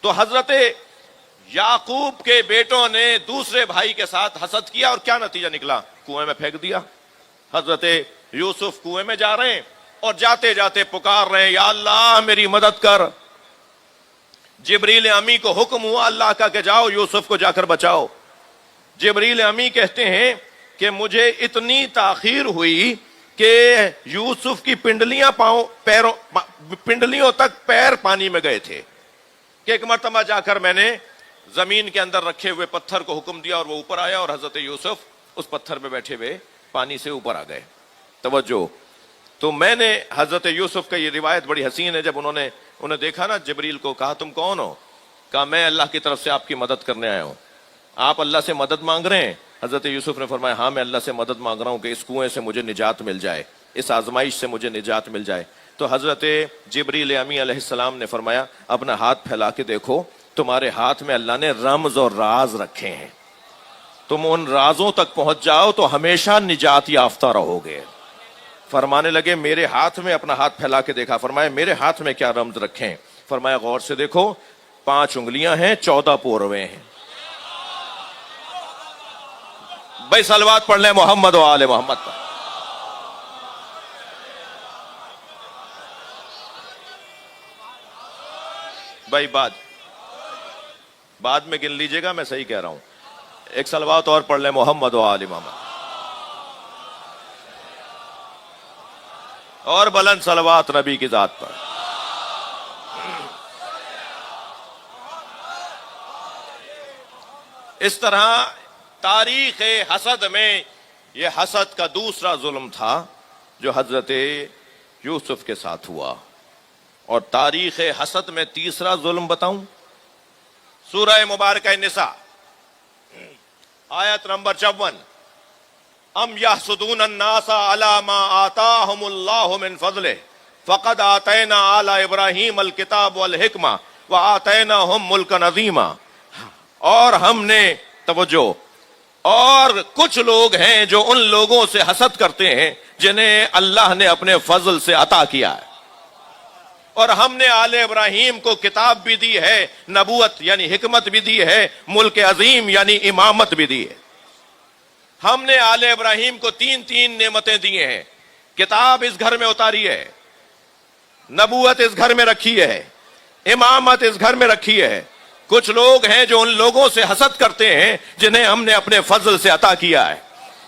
تو حضرت یعقوب کے بیٹوں نے دوسرے بھائی کے ساتھ حسد کیا, اور کیا نتیجہ نکلا؟ کنویں میں پھینک دیا. حضرت یوسف کنویں میں جا رہے ہیں اور جاتے جاتے پکار رہے ہیں یا اللہ میری مدد کر. جبریل امی کو حکم ہوا اللہ کا کہ جاؤ یوسف کو جا کر بچاؤ. جبریل امی کہتے ہیں کہ مجھے اتنی تاخیر ہوئی کہ یوسف کی پنڈلیوں تک پیر پانی میں گئے تھے, کہ ایک مرتبہ جا کر میں نے زمین کے اندر رکھے ہوئے پتھر کو حکم دیا اور وہ اوپر آیا, اور حضرت یوسف اس پتھر پہ بیٹھے ہوئے پانی سے اوپر آ گئے. توجہ. تو میں نے حضرت یوسف کا یہ روایت بڑی حسین ہے. جب انہیں دیکھا نا, جبریل کو کہا تم کون ہو؟ کہا میں اللہ کی طرف سے آپ کی مدد کرنے آیا ہوں. آپ اللہ سے مدد مانگ رہے ہیں؟ حضرت یوسف نے فرمایا ہاں میں اللہ سے مدد مانگ رہا ہوں کہ اس کنویں سے مجھے نجات مل جائے, اس آزمائش سے مجھے نجات مل جائے. تو حضرت جبریل امی علیہ السلام نے فرمایا اپنا ہاتھ پھیلا کے دیکھو, تمہارے ہاتھ میں اللہ نے رمز اور راز رکھے ہیں, تم ان رازوں تک پہنچ جاؤ تو ہمیشہ نجات یافتہ رہو گے. فرمانے لگے میرے ہاتھ میں, اپنا ہاتھ پھیلا کے دیکھا, فرمایا میرے ہاتھ میں کیا رمز رکھے ہیں؟ فرمایا غور سے دیکھو, 5 انگلیاں ہیں, 14 پوروے ہیں. بھائی صلوات پڑھ لیں محمد و آل محمد پر. بھائی بعد میں گن لیجئے گا، میں صحیح کہہ رہا ہوں. ایک صلوات اور پڑھ لیں محمد و آل محمد، اور بلند صلوات نبی کی ذات پر. اس طرح تاریخ حسد میں یہ حسد کا دوسرا ظلم تھا جو حضرت یوسف کے ساتھ ہوا. اور تاریخ حسد میں تیسرا ظلم بتاؤں؟ سورہ مبارکہ نساء آیت نمبر 54. ام یحسدون الناس علی ما آتاہم اللہ من فضلہ فقد آتینا آل ابراہیم الکتاب والحکمہ وآتیناہم ملکا عظیما. اور ہم نے توجہ، اور کچھ لوگ ہیں جو ان لوگوں سے حسد کرتے ہیں جنہیں اللہ نے اپنے فضل سے عطا کیا ہے، اور ہم نے آل ابراہیم کو کتاب بھی دی ہے، نبوت یعنی حکمت بھی دی ہے، ملک عظیم یعنی امامت بھی دی ہے. ہم نے آل ابراہیم کو تین نعمتیں دی ہیں. کتاب اس گھر میں اتاری ہے، نبوت اس گھر میں رکھی ہے، امامت اس گھر میں رکھی ہے. کچھ لوگ ہیں جو ان لوگوں سے حسد کرتے ہیں جنہیں ہم نے اپنے فضل سے عطا کیا ہے.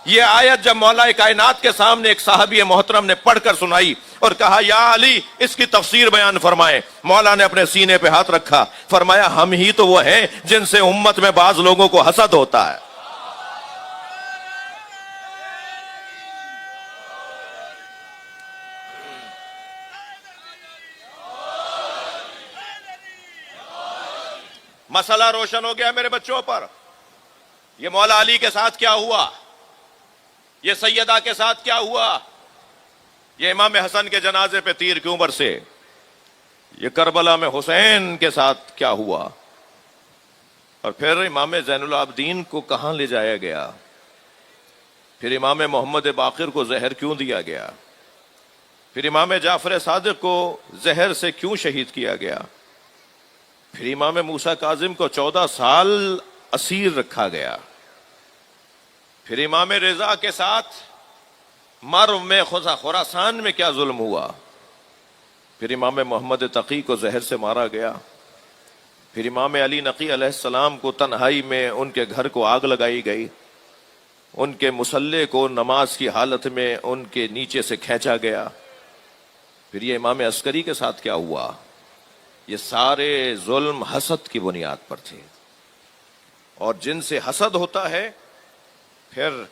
یہ آیت جب مولا کائنات کے سامنے ایک صحابی محترم نے پڑھ کر سنائی اور کہا یا علی اس کی تفسیر بیان فرمائے، مولا نے اپنے سینے پہ ہاتھ رکھا، فرمایا ہم ہی تو وہ ہیں جن سے امت میں بعض لوگوں کو حسد ہوتا ہے. مسئلہ روشن ہو گیا میرے بچوں پر. یہ مولا علی کے ساتھ کیا ہوا، یہ سیدہ کے ساتھ کیا ہوا، یہ امام حسن کے جنازے پہ تیر کیوں برسے، یہ کربلا میں حسین کے ساتھ کیا ہوا، اور پھر امام زین العابدین کو کہاں لے جایا گیا، پھر امام محمد باقر کو زہر کیوں دیا گیا، پھر امام جعفر صادق کو زہر سے کیوں شہید کیا گیا، پھر امام موسیٰ کاظم کو 14 سال اسیر رکھا گیا، پھر امام رضا کے ساتھ مرو میں خراسان میں کیا ظلم ہوا، پھر امام محمد تقی کو زہر سے مارا گیا، پھر امام علی نقی علیہ السلام کو تنہائی میں ان کے گھر کو آگ لگائی گئی، ان کے مصلے کو نماز کی حالت میں ان کے نیچے سے کھینچا گیا، پھر یہ امام عسکری کے ساتھ کیا ہوا. یہ سارے ظلم حسد کی بنیاد پر تھے، اور جن سے حسد ہوتا ہے پھر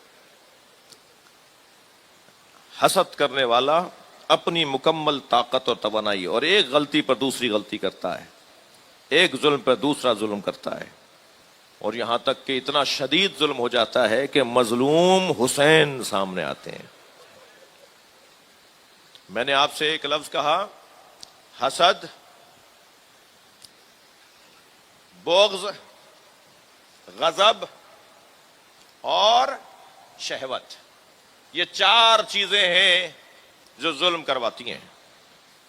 حسد کرنے والا اپنی مکمل طاقت اور توانائی اور ایک غلطی پر دوسری غلطی کرتا ہے، ایک ظلم پر دوسرا ظلم کرتا ہے، اور یہاں تک کہ اتنا شدید ظلم ہو جاتا ہے کہ مظلوم حسین سامنے آتے ہیں. میں نے آپ سے ایک لفظ کہا، حسد، بغض، غضب اور شہوت. یہ 4 چیزیں ہیں جو ظلم کرواتی ہیں.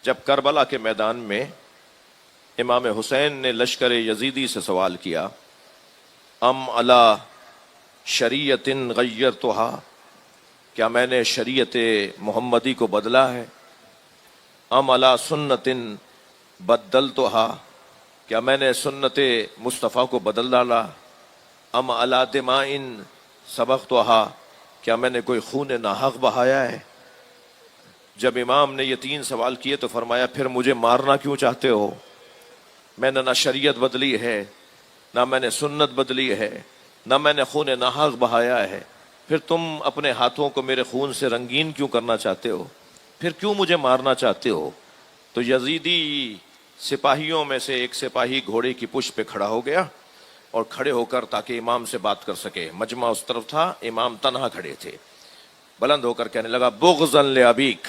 جب کربلا کے میدان میں امام حسین نے لشکر یزیدی سے سوال کیا، ام علی شریعت غیرتها، کیا میں نے شریعت محمدی کو بدلا ہے، ام علی سنت بدلتها، کیا میں نے سنت مصطفیٰ کو بدل ڈالا، ام علی دماء سبقتها، کیا میں نے کوئی خون ناحق بہایا ہے. جب امام نے یہ 3 سوال کیے تو فرمایا پھر مجھے مارنا کیوں چاہتے ہو، میں نے نہ شریعت بدلی ہے، نہ میں نے سنت بدلی ہے، نہ میں نے خون ناحق بہایا ہے، پھر تم اپنے ہاتھوں کو میرے خون سے رنگین کیوں کرنا چاہتے ہو، پھر کیوں مجھے مارنا چاہتے ہو. تو یزیدی سپاہیوں میں سے ایک سپاہی گھوڑے کی پشت پہ کھڑا ہو گیا اور کھڑے ہو کر تاکہ امام سے بات کر سکے. مجمع اس طرف تھا، امام تنہا کھڑے تھے. بلند ہو کر کہنے لگا بغضا لابیک،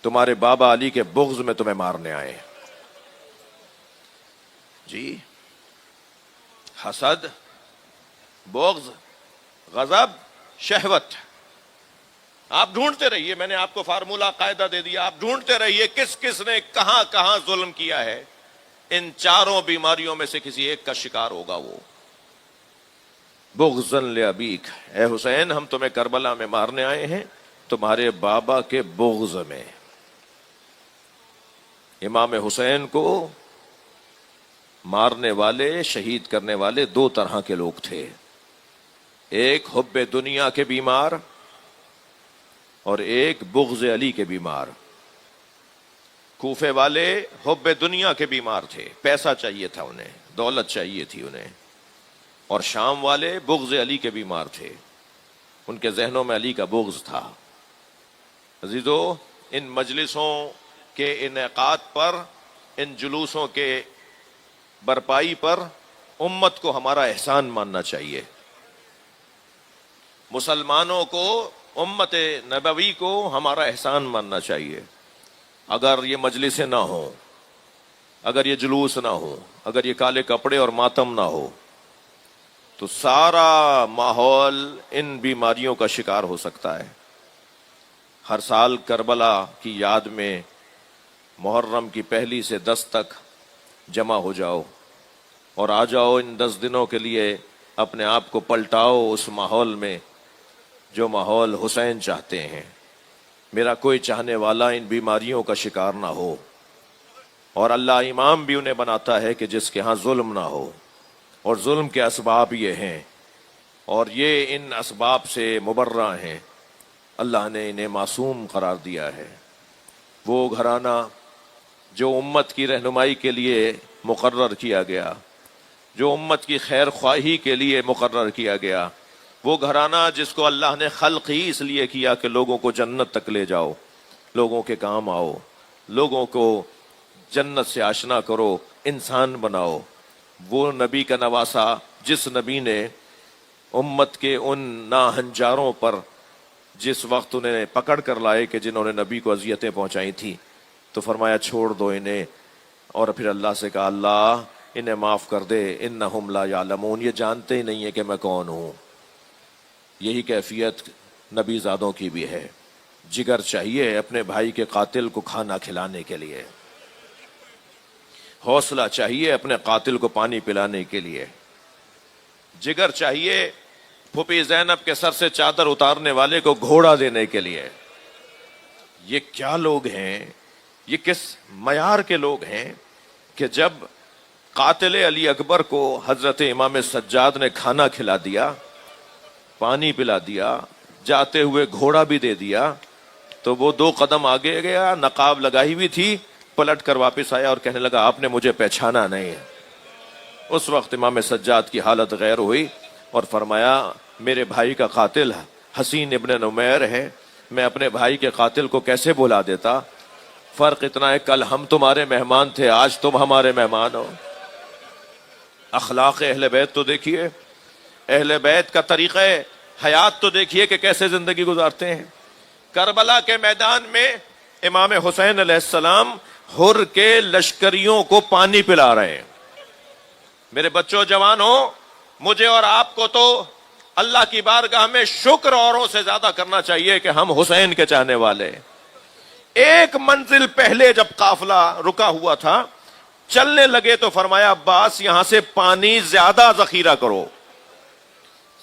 تمہارے بابا علی کے بغض میں تمہیں مارنے آئے. جی، حسد، بغض، غضب، شہوت. آپ ڈھونڈتے رہیے، میں نے آپ کو فارمولہ قاعدہ دے دیا، آپ ڈھونڈتے رہیے کس کس نے کہاں کہاں ظلم کیا ہے. ان 4 بیماریوں میں سے کسی ایک کا شکار ہوگا وہ. بغضا لابیک، اے حسین ہم تمہیں کربلا میں مارنے آئے ہیں تمہارے بابا کے بغض میں. امام حسین کو مارنے والے شہید کرنے والے دو طرح کے لوگ تھے، ایک حب دنیا کے بیمار اور ایک بغض علی کے بیمار۔ کوفے والے حب دنیا کے بیمار تھے، پیسہ چاہیے تھا انہیں، دولت چاہیے تھی انہیں، اور شام والے بغض علی کے بیمار تھے، ان کے ذہنوں میں علی کا بغض تھا۔ عزیزو، ان مجلسوں کے انعقاد پر، ان جلوسوں کے برپائی پر امت کو ہمارا احسان ماننا چاہیے، مسلمانوں کو، امت نبوی کو ہمارا احسان ماننا چاہیے۔ اگر یہ مجلسیں نہ ہوں، اگر یہ جلوس نہ ہوں، اگر یہ کالے کپڑے اور ماتم نہ ہو، تو سارا ماحول ان بیماریوں کا شکار ہو سکتا ہے۔ ہر سال کربلا کی یاد میں محرم کی پہلی سے 10 تک جمع ہو جاؤ اور آ جاؤ، ان 10 دنوں کے لیے اپنے آپ کو پلٹاؤ اس ماحول میں جو ماحول حسین چاہتے ہیں۔ میرا کوئی چاہنے والا ان بیماریوں کا شکار نہ ہو، اور اللہ امام بھی انہیں بناتا ہے کہ جس کے ہاں ظلم نہ ہو، اور ظلم کے اسباب یہ ہیں، اور یہ ان اسباب سے مبرہ ہیں، اللہ نے انہیں معصوم قرار دیا ہے۔ وہ گھرانہ جو امت کی رہنمائی کے لیے مقرر کیا گیا، جو امت کی خیر خواہی کے لیے مقرر کیا گیا، وہ گھرانہ جس کو اللہ نے خلق ہی اس لیے کیا کہ لوگوں کو جنت تک لے جاؤ، لوگوں کے کام آؤ، لوگوں کو جنت سے آشنا کرو، انسان بناؤ، وہ نبی کا نواسا جس نبی نے امت کے ان ناہنجاروں پر جس وقت انہیں پکڑ کر لائے کہ جنہوں نے نبی کو اذیتیں پہنچائی تھی، تو فرمایا چھوڑ دو انہیں، اور پھر اللہ سے کہا اللہ انہیں معاف کر دے، انہم لا یعلمون، یہ جانتے ہی نہیں ہے کہ میں کون ہوں۔ یہی کیفیت نبی زادوں کی بھی ہے۔ جگر چاہیے اپنے بھائی کے قاتل کو کھانا کھلانے کے لیے، حوصلہ چاہیے اپنے قاتل کو پانی پلانے کے لیے، جگر چاہیے پھوپھی زینب کے سر سے چادر اتارنے والے کو گھوڑا دینے کے لیے۔ یہ کیا لوگ ہیں، یہ کس معیار کے لوگ ہیں کہ جب قاتل علی اکبر کو حضرت امام سجاد نے کھانا کھلا دیا، پانی پلا دیا، جاتے ہوئے گھوڑا بھی دے دیا، تو وہ 2 قدم آگے گیا، نقاب لگائی ہوئی تھی، پلٹ کر واپس آیا اور کہنے لگا آپ نے مجھے پہچانا نہیں۔ اس وقت امام سجاد کی حالت غیر ہوئی اور فرمایا میرے بھائی کا قاتل حسین ابن نمیر ہے، میں اپنے بھائی کے قاتل کو کیسے بلا دیتا؟ فرق اتنا ہے کل ہم تمہارے مہمان تھے، آج تم ہمارے مہمان ہو۔ اخلاق اہل بیت تو دیکھیے، اہل بیت کا طریقہ حیات تو دیکھیے کہ کیسے زندگی گزارتے ہیں۔ کربلا کے میدان میں امام حسین علیہ السلام حر کے لشکریوں کو پانی پلا رہے ہیں۔ میرے بچوں جوانوں، مجھے اور آپ کو تو اللہ کی بارگاہ میں شکر اوروں سے زیادہ کرنا چاہیے کہ ہم حسین کے چاہنے والے۔ ایک منزل پہلے جب قافلہ رکا ہوا تھا، چلنے لگے تو فرمایا عباس یہاں سے پانی زیادہ ذخیرہ کرو،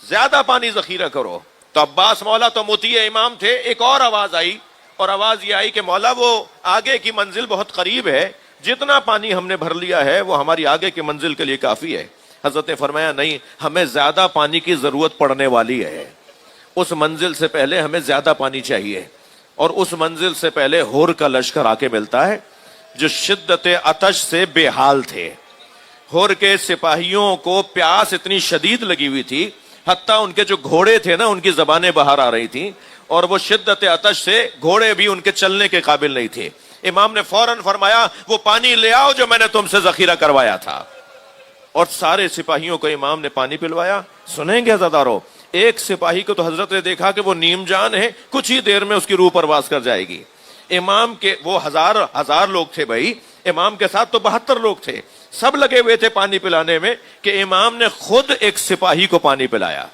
زیادہ پانی ذخیرہ کرو۔ تو عباس مولا تو مطیع امام تھے، ایک اور آواز آئی، اور آواز یہ آئی کہ مولا وہ آگے کی منزل بہت قریب ہے، جتنا پانی ہم نے بھر لیا ہے وہ ہماری آگے کی منزل کے لیے کافی ہے۔ حضرت نے فرمایا نہیں، ہمیں زیادہ پانی کی ضرورت پڑنے والی ہے، اس منزل سے پہلے ہمیں زیادہ پانی چاہیے، اور اس منزل سے پہلے حر کا لشکر آ کے ملتا ہے جو شدت عطش سے بے حال تھے۔ حر کے سپاہیوں کو پیاس اتنی شدید لگی ہوئی تھی، حتیٰ ان کے جو گھوڑے تھے نا ان کی زبانیں باہر آ رہی تھیں، اور وہ شدت عطش سے گھوڑے بھی ان کے چلنے کے قابل نہیں تھے۔ امام نے فوراً فرمایا وہ پانی لے آؤ جو میں نے تم سے ذخیرہ کروایا تھا، اور سارے سپاہیوں کو امام نے پانی پلوایا۔ سنیں گے عزادارو، ایک سپاہی کو تو حضرت نے دیکھا کہ وہ نیم جان ہے، کچھ ہی دیر میں اس کی روح پرواز کر جائے گی۔ امام کے وہ ہزار لوگ تھے بھائی، امام کے ساتھ تو 72 لوگ تھے، سب لگے ہوئے تھے پانی پلانے میں، کہ امام نے خود ایک سپاہی کو پانی پلایا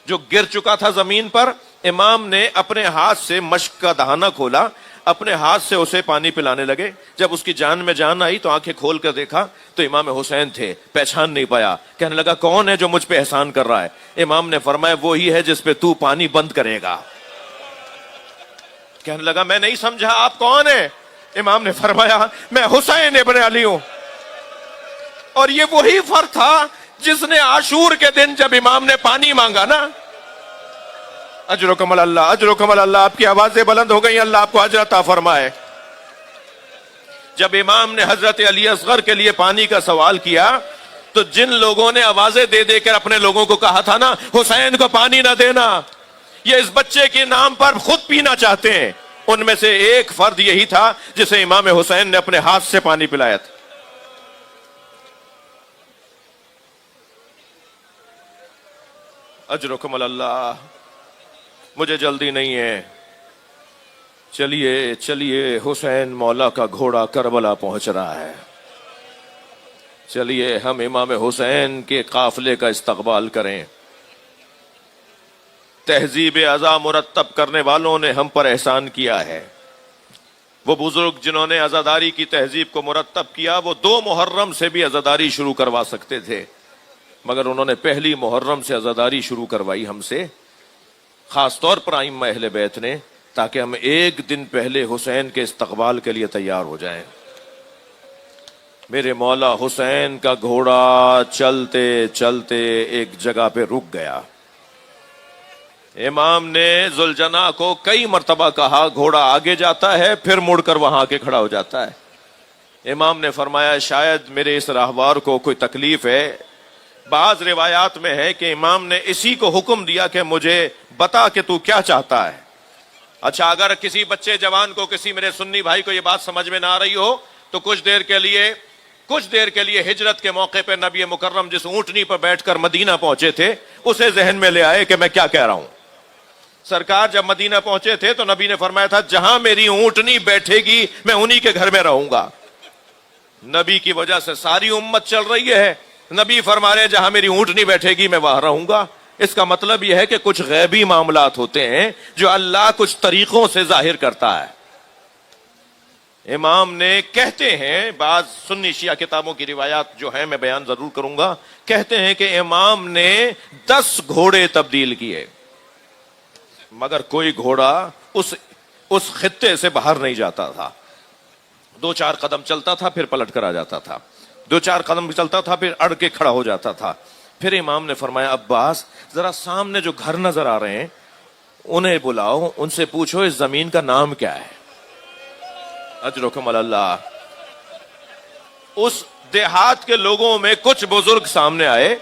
جو گر چکا تھا زمین پر۔ امام نے اپنے ہاتھ سے مشک کا دہانہ کھولا، اپنے ہاتھ سے اسے پانی پلانے لگے۔ جب اس کی جان میں جان آئی تو آنکھیں کھول کر دیکھا تو امام حسین تھے، پہچان نہیں پایا، کہنے لگا کون ہے جو مجھ پہ احسان کر رہا ہے؟ امام نے فرمایا وہی ہے جس پہ تو پانی بند کرے گا۔ کہنے لگا میں نہیں سمجھا آپ کون ہیں؟ امام نے فرمایا میں حسین ابن علی ہوں۔ اور یہ وہی فرد تھا جس نے عاشور کے دن جب امام نے پانی مانگا نا، اجرکم اللہ، اجرکم اللہ، آپ کی آوازیں بلند ہو گئی، اللہ آپ کو اجر عطا فرمائے. جب امام نے حضرت علی اصغر کے لیے پانی کا سوال کیا تو جن لوگوں نے آوازیں دے دے کر اپنے لوگوں کو کہا تھا نا حسین کو پانی نہ دینا، یہ اس بچے کے نام پر خود پینا چاہتے ہیں، ان میں سے ایک فرد یہی تھا جسے امام حسین نے اپنے ہاتھ سے پانی پلایا تھا. اجرکم اللہ، مجھے جلدی نہیں ہے، چلیے چلیے، حسین مولا کا گھوڑا کربلا پہنچ رہا ہے، چلیے ہم امام حسین کے قافلے کا استقبال کریں. تہذیب ازا مرتب کرنے والوں نے ہم پر احسان کیا ہے. وہ بزرگ جنہوں نے عزاداری کی تہذیب کو مرتب کیا وہ 2 محرم سے بھی عزاداری شروع کروا سکتے تھے، مگر انہوں نے پہلی محرم سے عزاداری شروع کروائی ہم سے، خاص طور پر ائمہ اہل بیت نے، تاکہ ہم ایک دن پہلے حسین کے استقبال کے لیے تیار ہو جائیں. میرے مولا حسین کا گھوڑا چلتے چلتے ایک جگہ پہ رک گیا. امام نے ذوالجناح کو کئی مرتبہ کہا گھوڑا آگے جاتا ہے پھر مڑ کر وہاں آ کے کھڑا ہو جاتا ہے. امام نے فرمایا شاید میرے اس راہوار کو کوئی تکلیف ہے. بعض روایات میں ہے کہ امام نے اسی کو حکم دیا کہ مجھے بتا کہ تو کیا چاہتا ہے. اچھا، اگر کسی بچے جوان کو، کسی میرے سنی بھائی کو یہ بات سمجھ میں نہ آ رہی ہو تو کچھ دیر کے لیے ہجرت کے موقع پہ نبی مکرم جس اونٹنی پر بیٹھ کر مدینہ پہنچے تھے اسے ذہن میں لے آئے کہ میں کیا کہہ رہا ہوں. سرکار جب مدینہ پہنچے تھے تو نبی نے فرمایا تھا جہاں میری اونٹنی بیٹھے گی میں انہی کے گھر میں رہوں گا. نبی کی وجہ سے ساری امت چل رہی ہے، نبی فرما رہے ہیں جہاں میری اونٹنی بیٹھے گی میں وہاں رہوں گا. اس کا مطلب یہ ہے کہ کچھ غیبی معاملات ہوتے ہیں جو اللہ کچھ طریقوں سے ظاہر کرتا ہے. امام نے کہتے ہیں، بعض سنی شیعہ کتابوں کی روایات جو ہیں میں بیان ضرور کروں گا، کہتے ہیں کہ امام نے 10 گھوڑے تبدیل کیے مگر کوئی گھوڑا اس خطے سے باہر نہیں جاتا تھا. 2-4 قدم چلتا تھا پھر پلٹ کر آ جاتا تھا، 2-4 قدم چلتا تھا پھر اڑ کے کھڑا ہو جاتا تھا. پھر امام نے فرمایا عباس ذرا سامنے جو گھر نظر آ رہے ہیں انہیں بلاؤ، ان سے پوچھو اس زمین کا نام کیا ہے. اجرکم اللہ. اس دیہات کے لوگوں میں کچھ بزرگ سامنے آئے.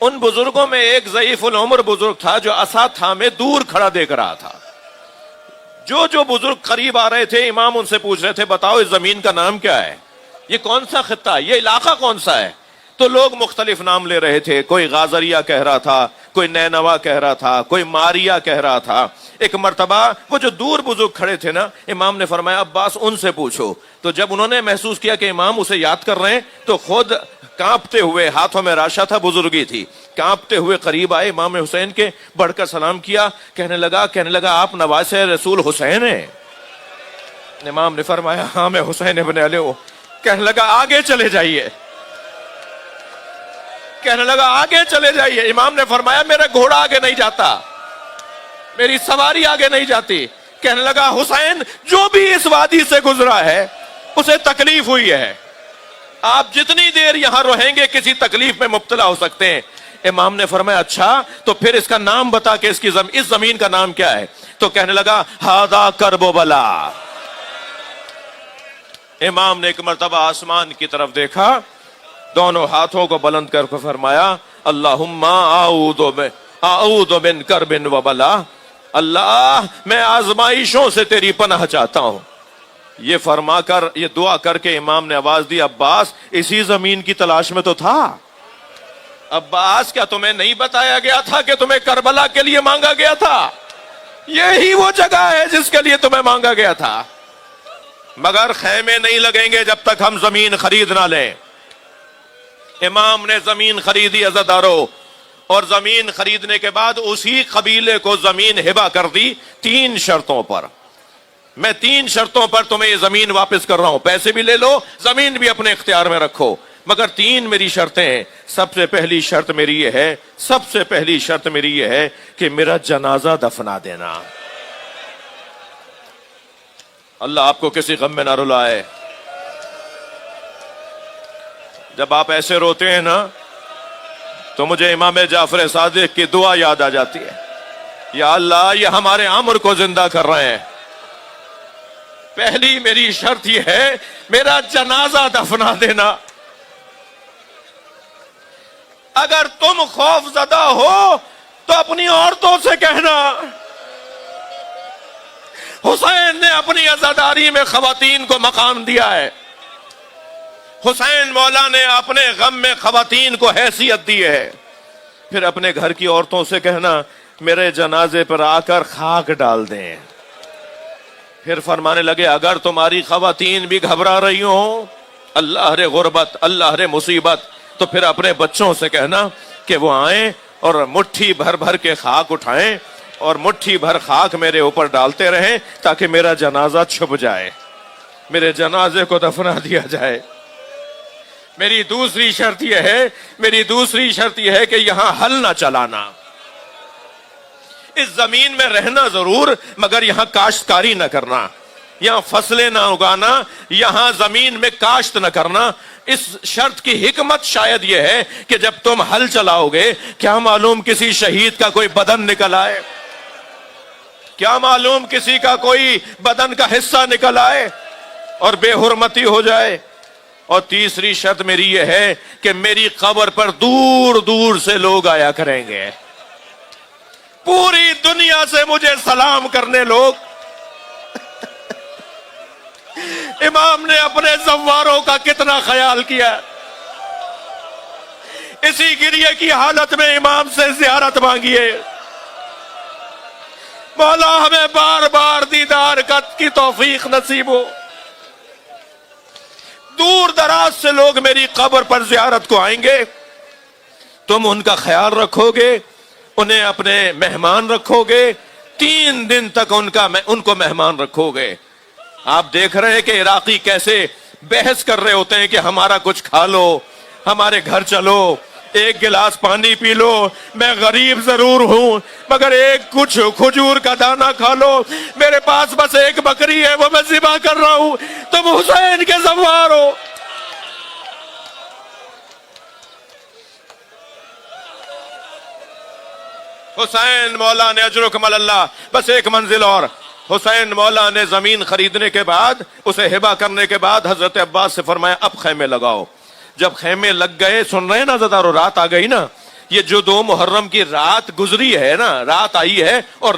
ان بزرگوں میں ایک ضعیف العمر بزرگ تھا جو عصا تھامے دور کھڑا دیکھ رہا تھا. جو بزرگ قریب آ رہے تھے امام ان سے پوچھ رہے تھے بتاؤ اس زمین کا نام کیا ہے، یہ کون سا خطہ ہے، یہ علاقہ کون سا ہے. تو لوگ مختلف نام لے رہے تھے، کوئی غازریہ کہہ رہا تھا، کوئی نینوا کہہ رہا تھا، کوئی ماریا کہہ رہا تھا. ایک مرتبہ وہ جو دور بزرگ کھڑے تھے نا، امام نے فرمایا عباس ان سے پوچھو. تو جب انہوں نے محسوس کیا کہ امام اسے یاد کر رہے ہیں تو خود کانپتے ہوئے، ہاتھوں میں راشا تھا، بزرگی تھی، کانپتے ہوئے قریب آئے امام حسین کے، بڑھ کر سلام کیا. کہنے لگا آپ نواز رسول حسین ہیں؟ امام نے فرمایا ہاں میں حسین ابن علی ہوں. کہنے لگا آگے چلے جائیے. کہنے لگا آگے چلے جائیے. امام نے فرمایا میرا گھوڑا آگے نہیں جاتا، میری سواری آگے نہیں جاتی. کہنے لگا حسین جو بھی اس وادی سے گزرا ہے اسے تکلیف ہوئی ہے، آپ جتنی دیر یہاں رہیں گے کسی تکلیف میں مبتلا ہو سکتے ہیں. امام نے فرمایا اچھا تو پھر اس کا نام بتا کہ اس زمین کا نام کیا ہے. تو کہنے لگا ہاذا کرب و بلا. امام نے ایک مرتبہ آسمان کی طرف دیکھا، دونوں ہاتھوں کو بلند کر کے فرمایا اللہم اعوذ من کرب و بلا. اللہ میں آزمائشوں سے تیری پناہ چاہتا ہوں. یہ فرما کر، یہ دعا کر کے امام نے آواز دی عباس اسی زمین کی تلاش میں تو تھا. عباس کیا تمہیں نہیں بتایا گیا تھا کہ تمہیں کربلا کے لیے مانگا گیا تھا؟ یہی وہ جگہ ہے جس کے لیے تمہیں مانگا گیا تھا. مگر خیمے نہیں لگیں گے جب تک ہم زمین خرید نہ لیں. امام نے زمین خریدی عزاداروں، اور زمین خریدنے کے بعد اسی قبیلے کو زمین ہبہ کر دی 3 شرطوں پر. میں 3 شرطوں پر تمہیں یہ زمین واپس کر رہا ہوں، پیسے بھی لے لو، زمین بھی اپنے اختیار میں رکھو، مگر 3 میری شرطیں ہیں. سب سے پہلی شرط میری یہ ہے کہ میرا جنازہ دفنا دینا. اللہ آپ کو کسی غم میں نہ رلائے. جب آپ ایسے روتے ہیں نا تو مجھے امام جعفر صادق کی دعا یاد آ جاتی ہے، یا اللہ یہ ہمارے عمر کو زندہ کر رہے ہیں، پہلی میری شرط یہ ہے میرا جنازہ دفنا دینا۔ اگر تم خوف زدہ ہو تو اپنی عورتوں سے کہنا۔ حسین نے اپنی عزاداری میں خواتین کو مقام دیا ہے، حسین مولا نے اپنے غم میں خواتین کو حیثیت دی ہے۔ پھر اپنے گھر کی عورتوں سے کہنا میرے جنازے پر آ کر خاک ڈال دیں۔ پھر فرمانے لگے اگر تمہاری خواتین بھی گھبرا رہی ہوں، اللہ رے غربت، اللہ رے مصیبت، تو پھر اپنے بچوں سے کہنا کہ وہ آئیں اور مٹھی بھر بھر کے خاک اٹھائیں اور مٹھی بھر خاک میرے اوپر ڈالتے رہیں تاکہ میرا جنازہ چھپ جائے، میرے جنازے کو دفنا دیا جائے۔ میری دوسری شرط یہ ہے کہ یہاں ہل نہ چلانا، اس زمین میں رہنا ضرور مگر یہاں کاشتکاری نہ کرنا، یہاں فصلیں نہ اگانا، یہاں زمین میں کاشت نہ کرنا۔ اس شرط کی حکمت شاید یہ ہے کہ جب تم ہل چلاؤ گے کیا معلوم کسی شہید کا کوئی بدن نکل آئے، کیا معلوم کسی کا کوئی بدن کا حصہ نکل آئے اور بے حرمتی ہو جائے۔ اور تیسری شرط میری یہ ہے کہ میری قبر پر دور دور سے لوگ آیا کریں گے، پوری دنیا سے مجھے سلام کرنے لوگ۔ امام نے اپنے زواروں کا کتنا خیال کیا، اسی گریے کی حالت میں امام سے زیارت مانگیے، مولا ہمیں بار بار دیدار کی توفیق نصیب ہو۔ دور دراز سے لوگ میری قبر پر زیارت کو آئیں گے، تم ان کا خیال رکھو گے، انہیں اپنے مہمان رکھو گے، 3 دن تک ان کو مہمان رکھو گے۔ آپ دیکھ رہے ہیں کہ عراقی کیسے بحث کر رہے ہوتے ہیں کہ ہمارا کچھ کھا لو، ہمارے گھر چلو، ایک گلاس پانی پی لو، میں غریب ضرور ہوں مگر ایک کچھ کھجور کا دانہ کھا لو، میرے پاس بس ایک بکری ہے وہ میں ذبح کر رہا ہوں، تم حسین کے زوار ہو۔ حسین مولا نے اجرکم اللہ، بس ایک منزل اور، حسین مولا نے زمین خریدنے کے بعد، اسے ہبہ کرنے کے بعد حضرت عباس سے فرمایا اب خیمے لگاؤ۔ جب خیمے لگ گئے، سن رہے ہیں نا ذرا، رات آ گئی نا، یہ جو 2 محرم کی رات گزری ہے نا، رات آئی ہے اور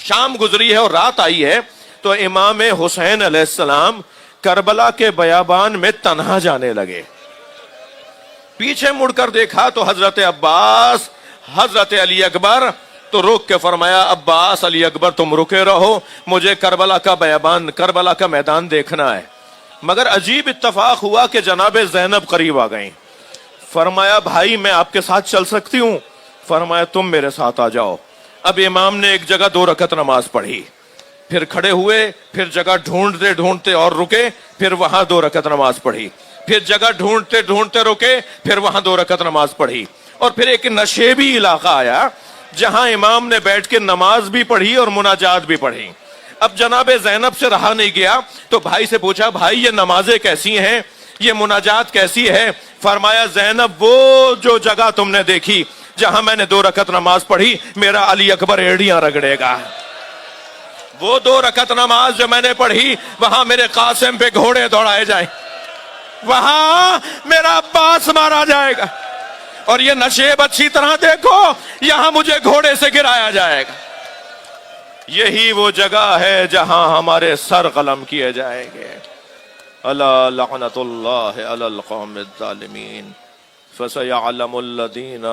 شام گزری ہے اور رات آئی ہے، تو امام حسین علیہ السلام کربلا کے بیابان میں تنہا جانے لگے۔ پیچھے مڑ کر دیکھا تو حضرت عباس، حضرت علی اکبر، تو روک کے فرمایا عباس، علی اکبر تم رکے رہو، مجھے کربلا کا بیابان، کربلا کا میدان دیکھنا ہے۔ مگر عجیب اتفاق ہوا کہ جناب زینب قریب آ گئیں۔ فرمایا بھائی میں آپ کے ساتھ چل سکتی ہوں؟ فرمایا تم میرے ساتھ آ جاؤ۔ اب امام نے ایک جگہ 2 رکعت نماز پڑھی، پھر کھڑے ہوئے، پھر جگہ ڈھونڈتے ڈھونڈتے اور رکے، پھر وہاں 2 رکعت نماز پڑھی، پھر جگہ ڈھونڈتے ڈھونڈتے رکے، پھر وہاں 2 رکعت نماز پڑھی، اور پھر ایک نشیبی علاقہ آیا جہاں امام نے بیٹھ کے نماز بھی پڑھی اور مناجات بھی پڑھی۔ اب جناب زینب سے رہا نہیں گیا تو بھائی سے پوچھا بھائی یہ نمازیں کیسی ہیں، یہ مناجات کیسی ہے؟ فرمایا زینب وہ جو جگہ تم نے دیکھی جہاں میں نے 2 رکعت نماز پڑھی، میرا علی اکبر ایڑیاں رگڑے گا۔ وہ 2 رکعت نماز جو میں نے پڑھی وہاں میرے قاسم پہ گھوڑے دوڑائے جائیں، وہاں میرا عباس مارا جائے گا، اور یہ نشیب اچھی طرح دیکھو یہاں مجھے گھوڑے سے گرایا جائے گا۔ یہی وہ جگہ ہے جہاں ہمارے سر قلم کیے جائیں گے۔ الا لعنت اللہ علی القوم الظالمین فسیعلم الذین